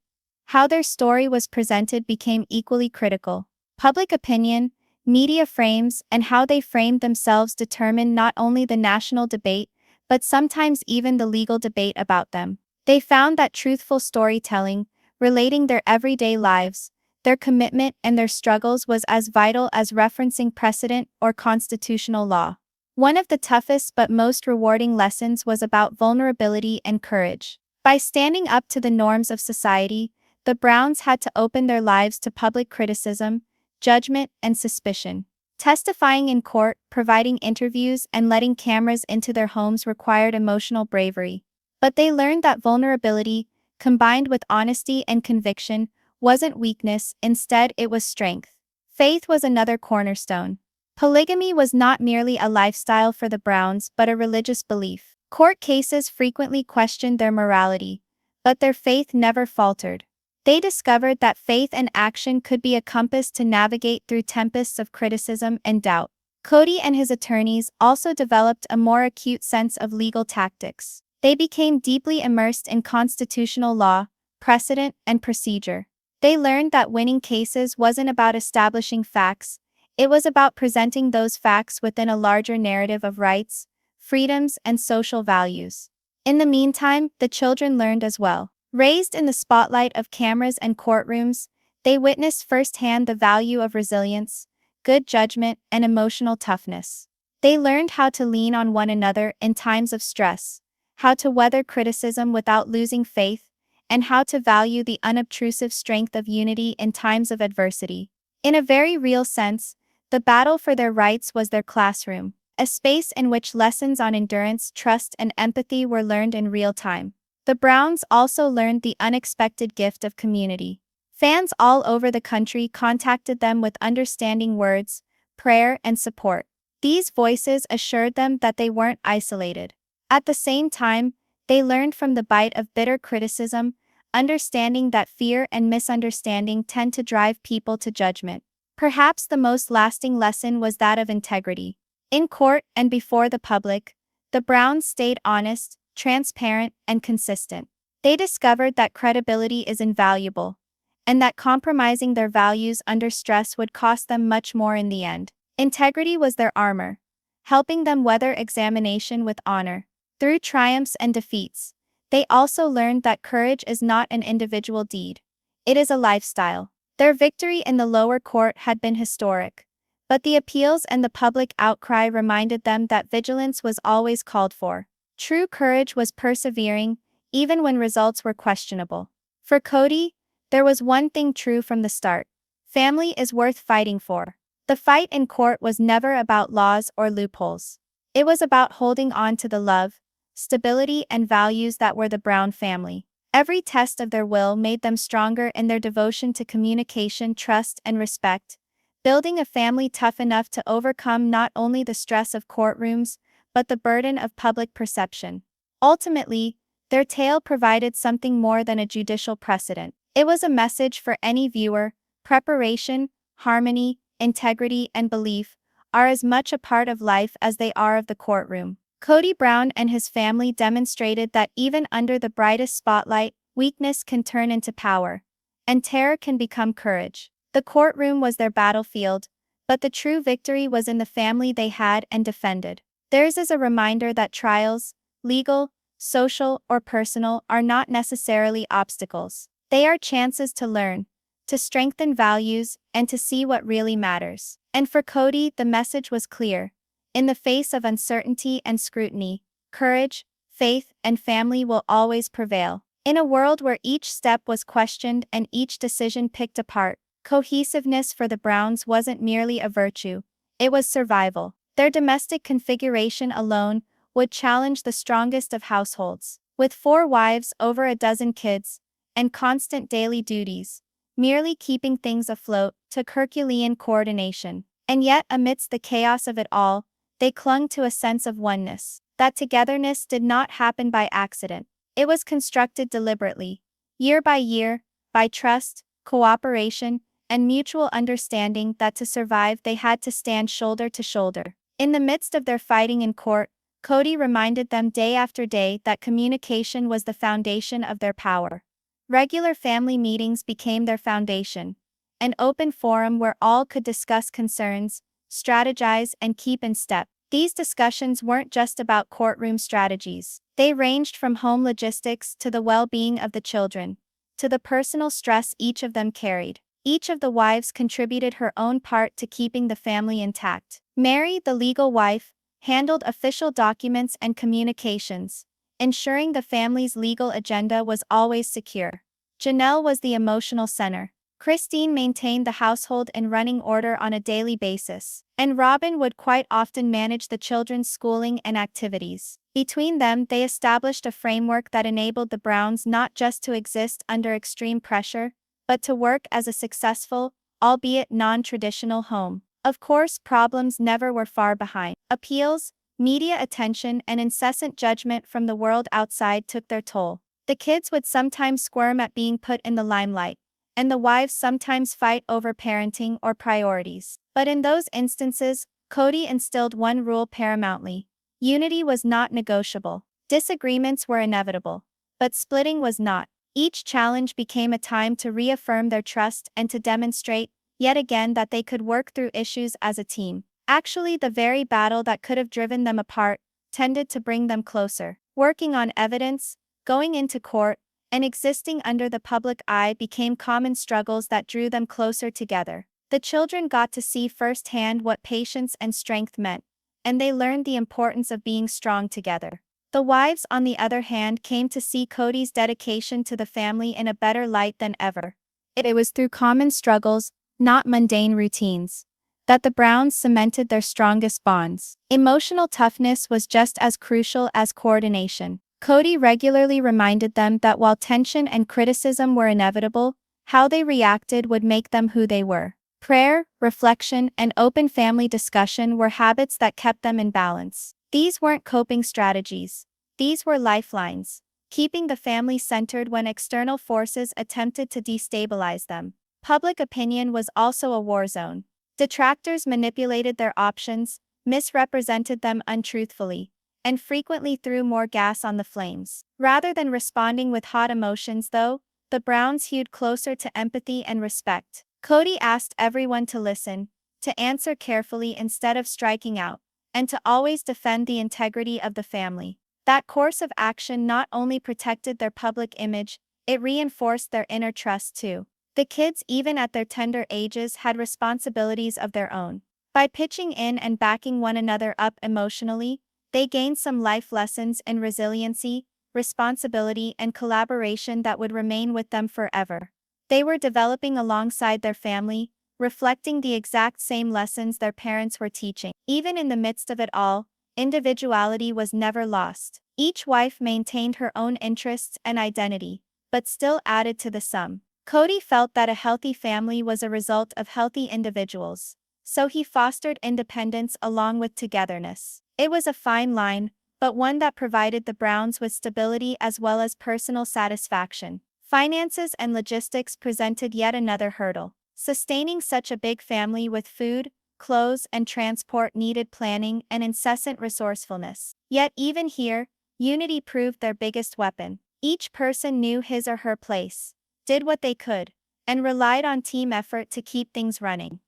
How their story was presented became equally critical. Public opinion, media frames, and how they framed themselves determined not only the national debate, but sometimes even the legal debate about them. They found that truthful storytelling, relating their everyday lives, their commitment, and their struggles was as vital as referencing precedent or constitutional law. One of the toughest but most rewarding lessons was about vulnerability and courage. By standing up to the norms of society, the Browns had to open their lives to public criticism, judgment, and suspicion. Testifying in court, providing interviews, and letting cameras into their homes required emotional bravery. But they learned that vulnerability, combined with honesty and conviction, wasn't weakness, instead, it was strength. Faith was another cornerstone. Polygamy was not merely a lifestyle for the Browns but a religious belief. Court cases frequently questioned their morality, but their faith never faltered. They discovered that faith and action could be a compass to navigate through tempests of criticism and doubt. Cody and his attorneys also developed a more acute sense of legal tactics. They became deeply immersed in constitutional law, precedent, and procedure. They learned that winning cases wasn't about establishing facts, it was about presenting those facts within a larger narrative of rights, freedoms, and social values. In the meantime, the children learned as well. Raised in the spotlight of cameras and courtrooms, they witnessed firsthand the value of resilience, good judgment, and emotional toughness. They learned how to lean on one another in times of stress, how to weather criticism without losing faith, and how to value the unobtrusive strength of unity in times of adversity. In a very real sense, the battle for their rights was their classroom, a space in which lessons on endurance, trust, and empathy were learned in real time. The Browns also learned the unexpected gift of community. Fans all over the country contacted them with understanding words, prayer, and support. These voices assured them that they weren't isolated. At the same time, they learned from the bite of bitter criticism, understanding that fear and misunderstanding tend to drive people to judgment. Perhaps the most lasting lesson was that of integrity. In court and before the public, the Browns stayed honest, transparent, and consistent. They discovered that credibility is invaluable, and that compromising their values under stress would cost them much more in the end. Integrity was their armor, helping them weather examination with honor. Through triumphs and defeats, they also learned that courage is not an individual deed. It is a lifestyle. Their victory in the lower court had been historic, but the appeals and the public outcry reminded them that vigilance was always called for. True courage was persevering, even when results were questionable. For Cody, there was one thing true from the start: family is worth fighting for. The fight in court was never about laws or loopholes. It was about holding on to the love, stability, and values that were the Brown family. Every test of their will made them stronger in their devotion to communication, trust, and respect, building a family tough enough to overcome not only the stress of courtrooms, but the burden of public perception. Ultimately, their tale provided something more than a judicial precedent. It was a message for any viewer: preparation, harmony, integrity, and belief are as much a part of life as they are of the courtroom. Cody Brown and his family demonstrated that even under the brightest spotlight, weakness can turn into power, and terror can become courage. The courtroom was their battlefield, but the true victory was in the family they had and defended. Theirs is a reminder that trials, legal, social, or personal, are not necessarily obstacles. They are chances to learn, to strengthen values, and to see what really matters. And for Cody, the message was clear. In the face of uncertainty and scrutiny, courage, faith, and family will always prevail. In a world where each step was questioned and each decision picked apart, cohesiveness for the Browns wasn't merely a virtue, it was survival. Their domestic configuration alone would challenge the strongest of households. With 4 wives, over a dozen kids, and constant daily duties, merely keeping things afloat took Herculean coordination. And yet, amidst the chaos of it all, they clung to a sense of oneness. That togetherness did not happen by accident. It was constructed deliberately, year by year, by trust, cooperation, and mutual understanding that to survive they had to stand shoulder to shoulder. In the midst of their fighting in court, Cody reminded them day after day that communication was the foundation of their power. Regular family meetings became their foundation, an open forum where all could discuss concerns, strategize, and keep in step. These discussions weren't just about courtroom strategies. They ranged from home logistics to the well-being of the children, to the personal stress each of them carried. Each of the wives contributed her own part to keeping the family intact. Mary, the legal wife, handled official documents and communications, ensuring the family's legal agenda was always secure. Janelle was the emotional center. Christine maintained the household in running order on a daily basis, and Robin would quite often manage the children's schooling and activities. Between them, they established a framework that enabled the Browns not just to exist under extreme pressure, but to work as a successful, albeit non-traditional home. Of course, problems never were far behind. Appeals, media attention, and incessant judgment from the world outside took their toll. The kids would sometimes squirm at being put in the limelight, and the wives sometimes fight over parenting or priorities. But in those instances, Cody instilled one rule paramountly: unity was not negotiable. Disagreements were inevitable, but splitting was not. Each challenge became a time to reaffirm their trust and to demonstrate, yet again, that they could work through issues as a team. Actually, the very battle that could have driven them apart tended to bring them closer. Working on evidence, going into court, and existing under the public eye became common struggles that drew them closer together. The children got to see firsthand what patience and strength meant, and they learned the importance of being strong together. The wives, on the other hand, came to see Cody's dedication to the family in a better light than ever. It was through common struggles, not mundane routines, that the Browns cemented their strongest bonds. Emotional toughness was just as crucial as coordination. Cody regularly reminded them that while tension and criticism were inevitable, how they reacted would make them who they were. Prayer, reflection, and open family discussion were habits that kept them in balance. These weren't coping strategies. These were lifelines, keeping the family centered when external forces attempted to destabilize them. Public opinion was also a war zone. Detractors manipulated their options, misrepresented them untruthfully, and frequently threw more gas on the flames. Rather than responding with hot emotions, though, the Browns hewed closer to empathy and respect. Cody asked everyone to listen, to answer carefully instead of striking out, and to always defend the integrity of the family. That course of action not only protected their public image, it reinforced their inner trust too. The kids, even at their tender ages, had responsibilities of their own. By pitching in and backing one another up emotionally, they gained some life lessons in resiliency, responsibility, and collaboration that would remain with them forever. They were developing alongside their family, reflecting the exact same lessons their parents were teaching. Even in the midst of it all, individuality was never lost. Each wife maintained her own interests and identity, but still added to the sum. Cody felt that a healthy family was a result of healthy individuals, so he fostered independence along with togetherness. It was a fine line, but one that provided the Browns with stability as well as personal satisfaction. Finances and logistics presented yet another hurdle. Sustaining such a big family with food, clothes, and transport needed planning and incessant resourcefulness. Yet even here, unity proved their biggest weapon. Each person knew his or her place, did what they could, and relied on team effort to keep things running.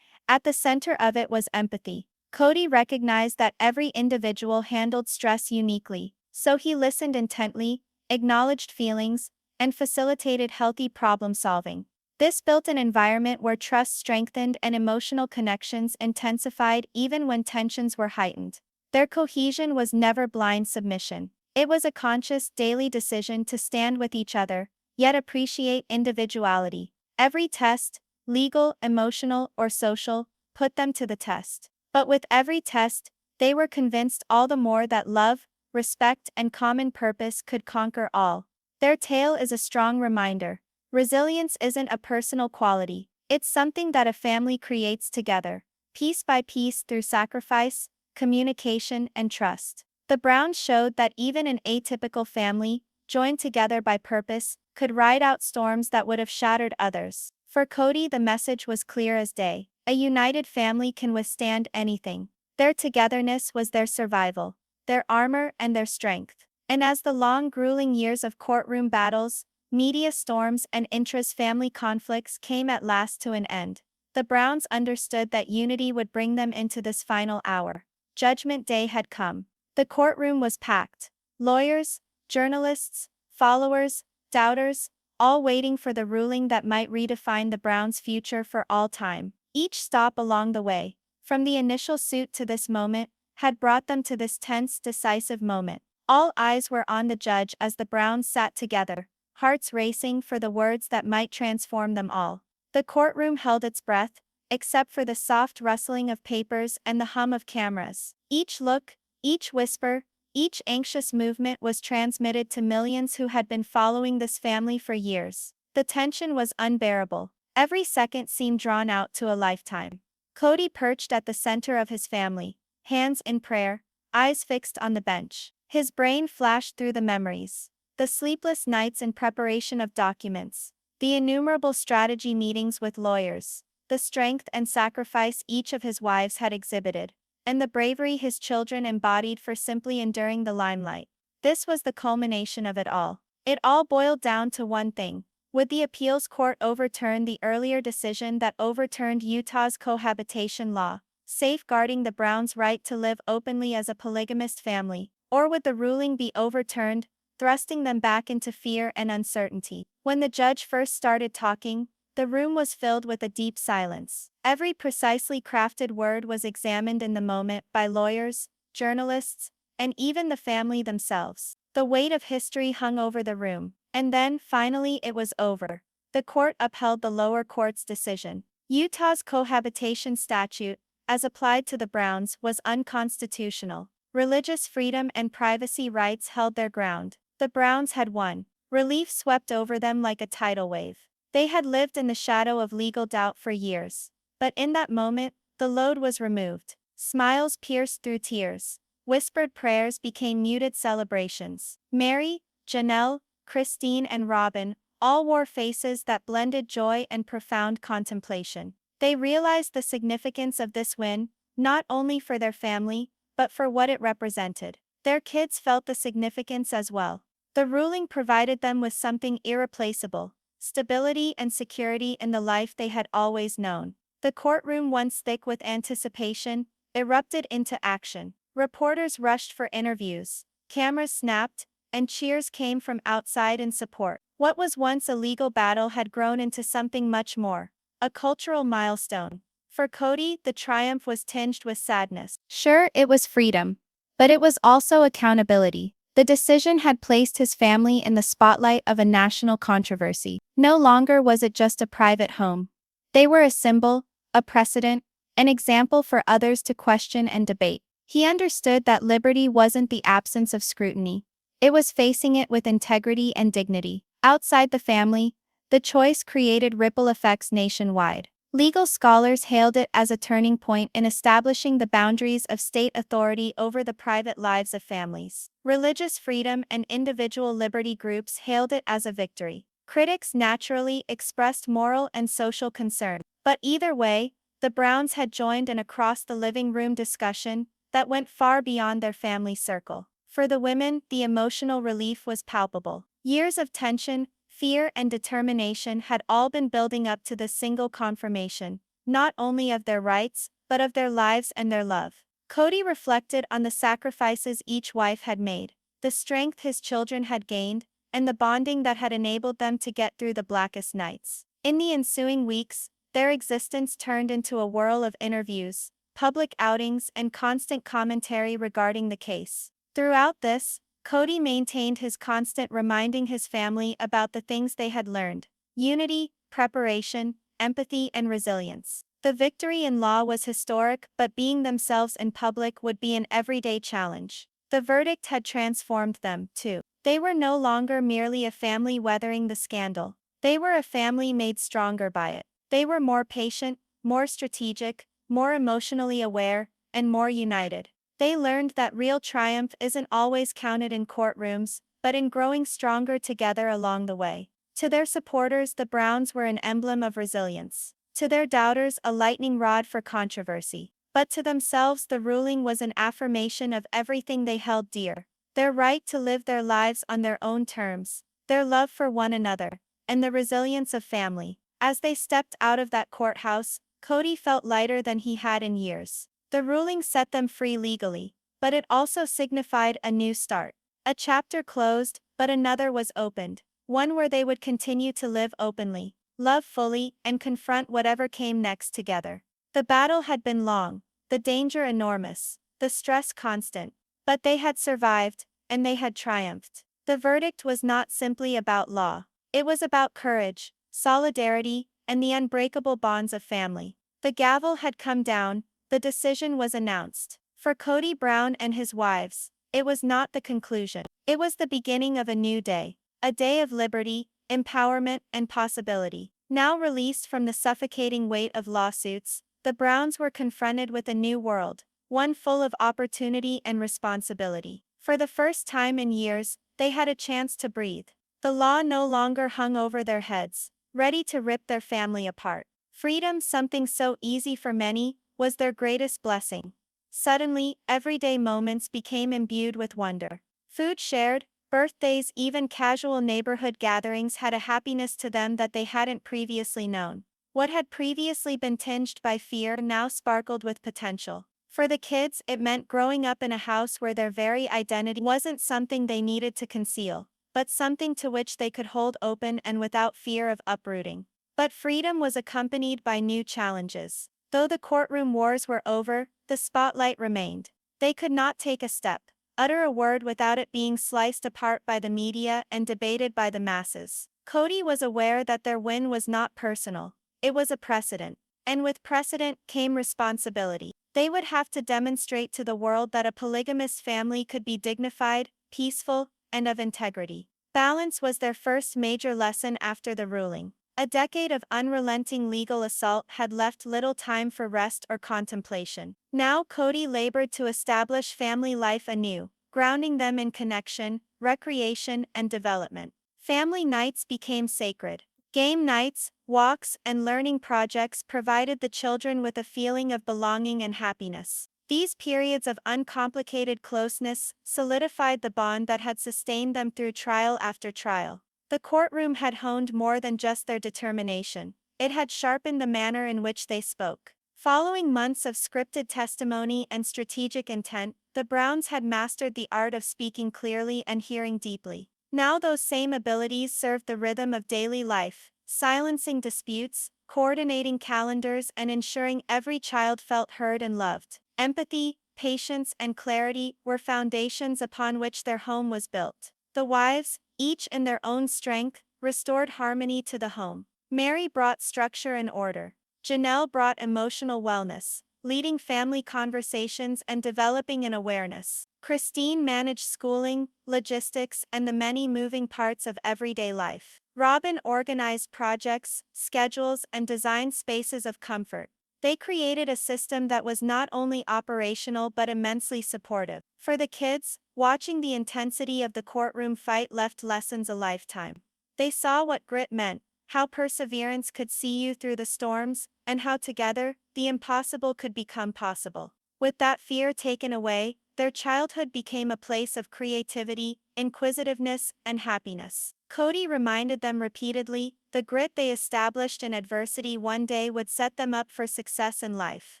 At the center of it was empathy. Cody recognized that every individual handled stress uniquely, so he listened intently, acknowledged feelings, and facilitated healthy problem-solving. This built an environment where trust strengthened and emotional connections intensified even when tensions were heightened. Their cohesion was never blind submission. It was a conscious, daily decision to stand with each other, yet appreciate individuality. Every test, legal, emotional, or social, put them to the test. But with every test, they were convinced all the more that love, respect, and common purpose could conquer all. Their tale is a strong reminder. Resilience isn't a personal quality, it's something that a family creates together, piece by piece through sacrifice, communication, and trust. The Browns showed that even an atypical family, joined together by purpose, could ride out storms that would have shattered others. For Cody, the message was clear as day. A united family can withstand anything. Their togetherness was their survival, their armor, and their strength. And as the long, grueling years of courtroom battles, media storms, and family conflicts came at last to an end, the Browns understood that unity would bring them into this final hour. Judgment Day had come. The courtroom was packed. Lawyers, journalists, followers, doubters, all waiting for the ruling that might redefine the Browns' future for all time. Each stop along the way, from the initial suit to this moment, had brought them to this tense, decisive moment. All eyes were on the judge as the Browns sat together, hearts racing for the words that might transform them all. The courtroom held its breath, except for the soft rustling of papers and the hum of cameras. Each look, each whisper, each anxious movement was transmitted to millions who had been following this family for years. The tension was unbearable. Every second seemed drawn out to a lifetime. Cody perched at the center of his family, hands in prayer, eyes fixed on the bench. His brain flashed through the memories. The sleepless nights in preparation of documents, the innumerable strategy meetings with lawyers, the strength and sacrifice each of his wives had exhibited, and the bravery his children embodied for simply enduring the limelight. This was the culmination of it all. It all boiled down to one thing. Would the appeals court overturn the earlier decision that overturned Utah's cohabitation law, safeguarding the Browns' right to live openly as a polygamist family, or would the ruling be overturned, thrusting them back into fear and uncertainty? When the judge first started talking, the room was filled with a deep silence. Every precisely crafted word was examined in the moment by lawyers, journalists, and even the family themselves. The weight of history hung over the room. And then, finally, it was over. The court upheld the lower court's decision. Utah's cohabitation statute, as applied to the Browns, was unconstitutional. Religious freedom and privacy rights held their ground. The Browns had won. Relief swept over them like a tidal wave. They had lived in the shadow of legal doubt for years. But in that moment, the load was removed. Smiles pierced through tears. Whispered prayers became muted celebrations. Mary, Janelle, Christine and Robin all wore faces that blended joy and profound contemplation. They realized the significance of this win, not only for their family, but for what it represented. Their kids felt the significance as well. The ruling provided them with something irreplaceable: stability and security in the life they had always known. The courtroom, once thick with anticipation, erupted into action. Reporters rushed for interviews, cameras snapped, and cheers came from outside in support. What was once a legal battle had grown into something much more: a cultural milestone. For Cody, the triumph was tinged with sadness. Sure, it was freedom, but it was also accountability. The decision had placed his family in the spotlight of a national controversy. No longer was it just a private home. They were a symbol, a precedent, an example for others to question and debate. He understood that liberty wasn't the absence of scrutiny. It was facing it with integrity and dignity. Outside the family, the choice created ripple effects nationwide. Legal scholars hailed it as a turning point in establishing the boundaries of state authority over the private lives of families. Religious freedom and individual liberty groups hailed it as a victory. Critics naturally expressed moral and social concern. But either way, the Browns had joined an across-the-living-room discussion that went far beyond their family circle. For the women, the emotional relief was palpable. Years of tension, fear and determination had all been building up to this single confirmation, not only of their rights, but of their lives and their love. Cody reflected on the sacrifices each wife had made, the strength his children had gained, and the bonding that had enabled them to get through the blackest nights. In the ensuing weeks, their existence turned into a whirl of interviews, public outings, and constant commentary regarding the case. Throughout this, Cody maintained his constant reminding his family about the things they had learned: unity, preparation, empathy, and resilience. The victory in law was historic, but being themselves in public would be an everyday challenge. The verdict had transformed them, too. They were no longer merely a family weathering the scandal. They were a family made stronger by it. They were more patient, more strategic, more emotionally aware, and more united. They learned that real triumph isn't always counted in courtrooms, but in growing stronger together along the way. To their supporters, the Browns were an emblem of resilience. To their doubters, a lightning rod for controversy. But to themselves, the ruling was an affirmation of everything they held dear: their right to live their lives on their own terms, their love for one another, and the resilience of family. As they stepped out of that courthouse, Cody felt lighter than he had in years. The ruling set them free legally, but it also signified a new start. A chapter closed, but another was opened, one where they would continue to live openly, love fully, and confront whatever came next together. The battle had been long, the danger enormous, the stress constant. But they had survived, and they had triumphed. The verdict was not simply about law. It was about courage, solidarity, and the unbreakable bonds of family. The gavel had come down, the decision was announced. For Cody Brown and his wives, it was not the conclusion. It was the beginning of a new day. A day of liberty, empowerment, and possibility. Now released from the suffocating weight of lawsuits, the Browns were confronted with a new world, one full of opportunity and responsibility. For the first time in years, they had a chance to breathe. The law no longer hung over their heads, ready to rip their family apart. Freedom, something so easy for many, was their greatest blessing. Suddenly, everyday moments became imbued with wonder. Food shared, birthdays, even casual neighborhood gatherings had a happiness to them that they hadn't previously known. What had previously been tinged by fear now sparkled with potential. For the kids, it meant growing up in a house where their very identity wasn't something they needed to conceal, but something to which they could hold open and without fear of uprooting. But freedom was accompanied by new challenges. Though the courtroom wars were over, the spotlight remained. They could not take a step, utter a word without it being sliced apart by the media and debated by the masses. Cody was aware that their win was not personal, it was a precedent. And with precedent came responsibility. They would have to demonstrate to the world that a polygamous family could be dignified, peaceful, and of integrity. Balance was their first major lesson after the ruling. A decade of unrelenting legal assault had left little time for rest or contemplation. Now Cody labored to establish family life anew, grounding them in connection, recreation, and development. Family nights became sacred. Game nights, walks, and learning projects provided the children with a feeling of belonging and happiness. These periods of uncomplicated closeness solidified the bond that had sustained them through trial after trial. The courtroom had honed more than just their determination. It had sharpened the manner in which they spoke. Following months of scripted testimony and strategic intent, the Browns had mastered the art of speaking clearly and hearing deeply. Now those same abilities served the rhythm of daily life, silencing disputes, coordinating calendars, and ensuring every child felt heard and loved. Empathy, patience, and clarity were foundations upon which their home was built. The wives, each in their own strength, restored harmony to the home. Mary brought structure and order. Janelle brought emotional wellness, leading family conversations and developing an awareness. Christine managed schooling, logistics, and the many moving parts of everyday life. Robin organized projects, schedules, and designed spaces of comfort. They created a system that was not only operational but immensely supportive. For the kids, watching the intensity of the courtroom fight left lessons a lifetime. They saw what grit meant, how perseverance could see you through the storms, and how together, the impossible could become possible. With that fear taken away, their childhood became a place of creativity, inquisitiveness, and happiness. Cody reminded them repeatedly, the grit they established in adversity one day would set them up for success in life.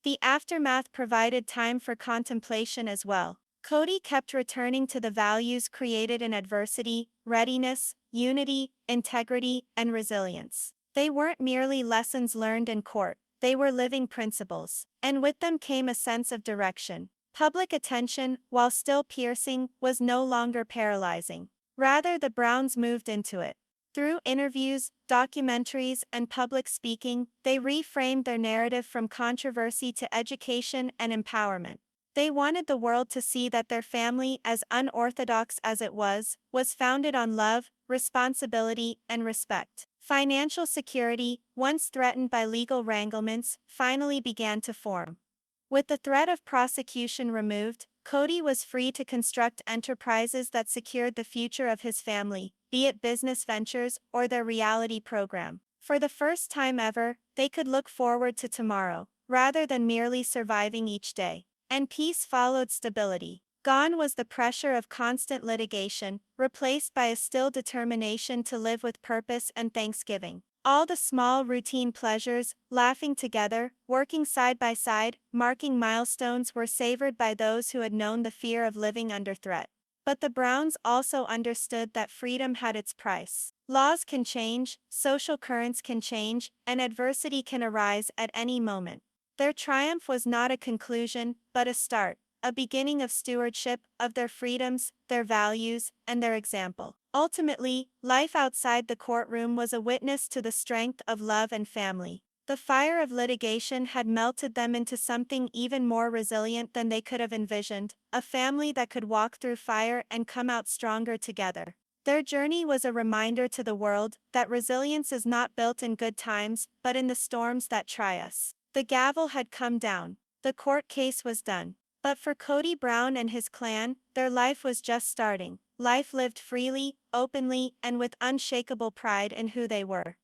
The aftermath provided time for contemplation as well. Cody kept returning to the values created in adversity: readiness, unity, integrity, and resilience. They weren't merely lessons learned in court, they were living principles. And with them came a sense of direction. Public attention, while still piercing, was no longer paralyzing. Rather, the Browns moved into it. Through interviews, documentaries, and public speaking, they reframed their narrative from controversy to education and empowerment. They wanted the world to see that their family, as unorthodox as it was founded on love, responsibility, and respect. Financial security, once threatened by legal wranglements, finally began to form. With the threat of prosecution removed, Cody was free to construct enterprises that secured the future of his family, be it business ventures or their reality program. For the first time ever, they could look forward to tomorrow, rather than merely surviving each day. And peace followed stability. Gone was the pressure of constant litigation, replaced by a still determination to live with purpose and thanksgiving. All the small routine pleasures, laughing together, working side by side, marking milestones were savored by those who had known the fear of living under threat. But the Browns also understood that freedom had its price. Laws can change, social currents can change, and adversity can arise at any moment. Their triumph was not a conclusion, but a start. a beginning of stewardship of their freedoms, their values, and their example. Ultimately, life outside the courtroom was a witness to the strength of love and family. The fire of litigation had melted them into something even more resilient than they could have envisioned, a family that could walk through fire and come out stronger together. Their journey was a reminder to the world that resilience is not built in good times, but in the storms that try us. The gavel had come down. The court case was done. But for Cody Brown and his clan, their life was just starting. Life lived freely, openly, and with unshakable pride in who they were.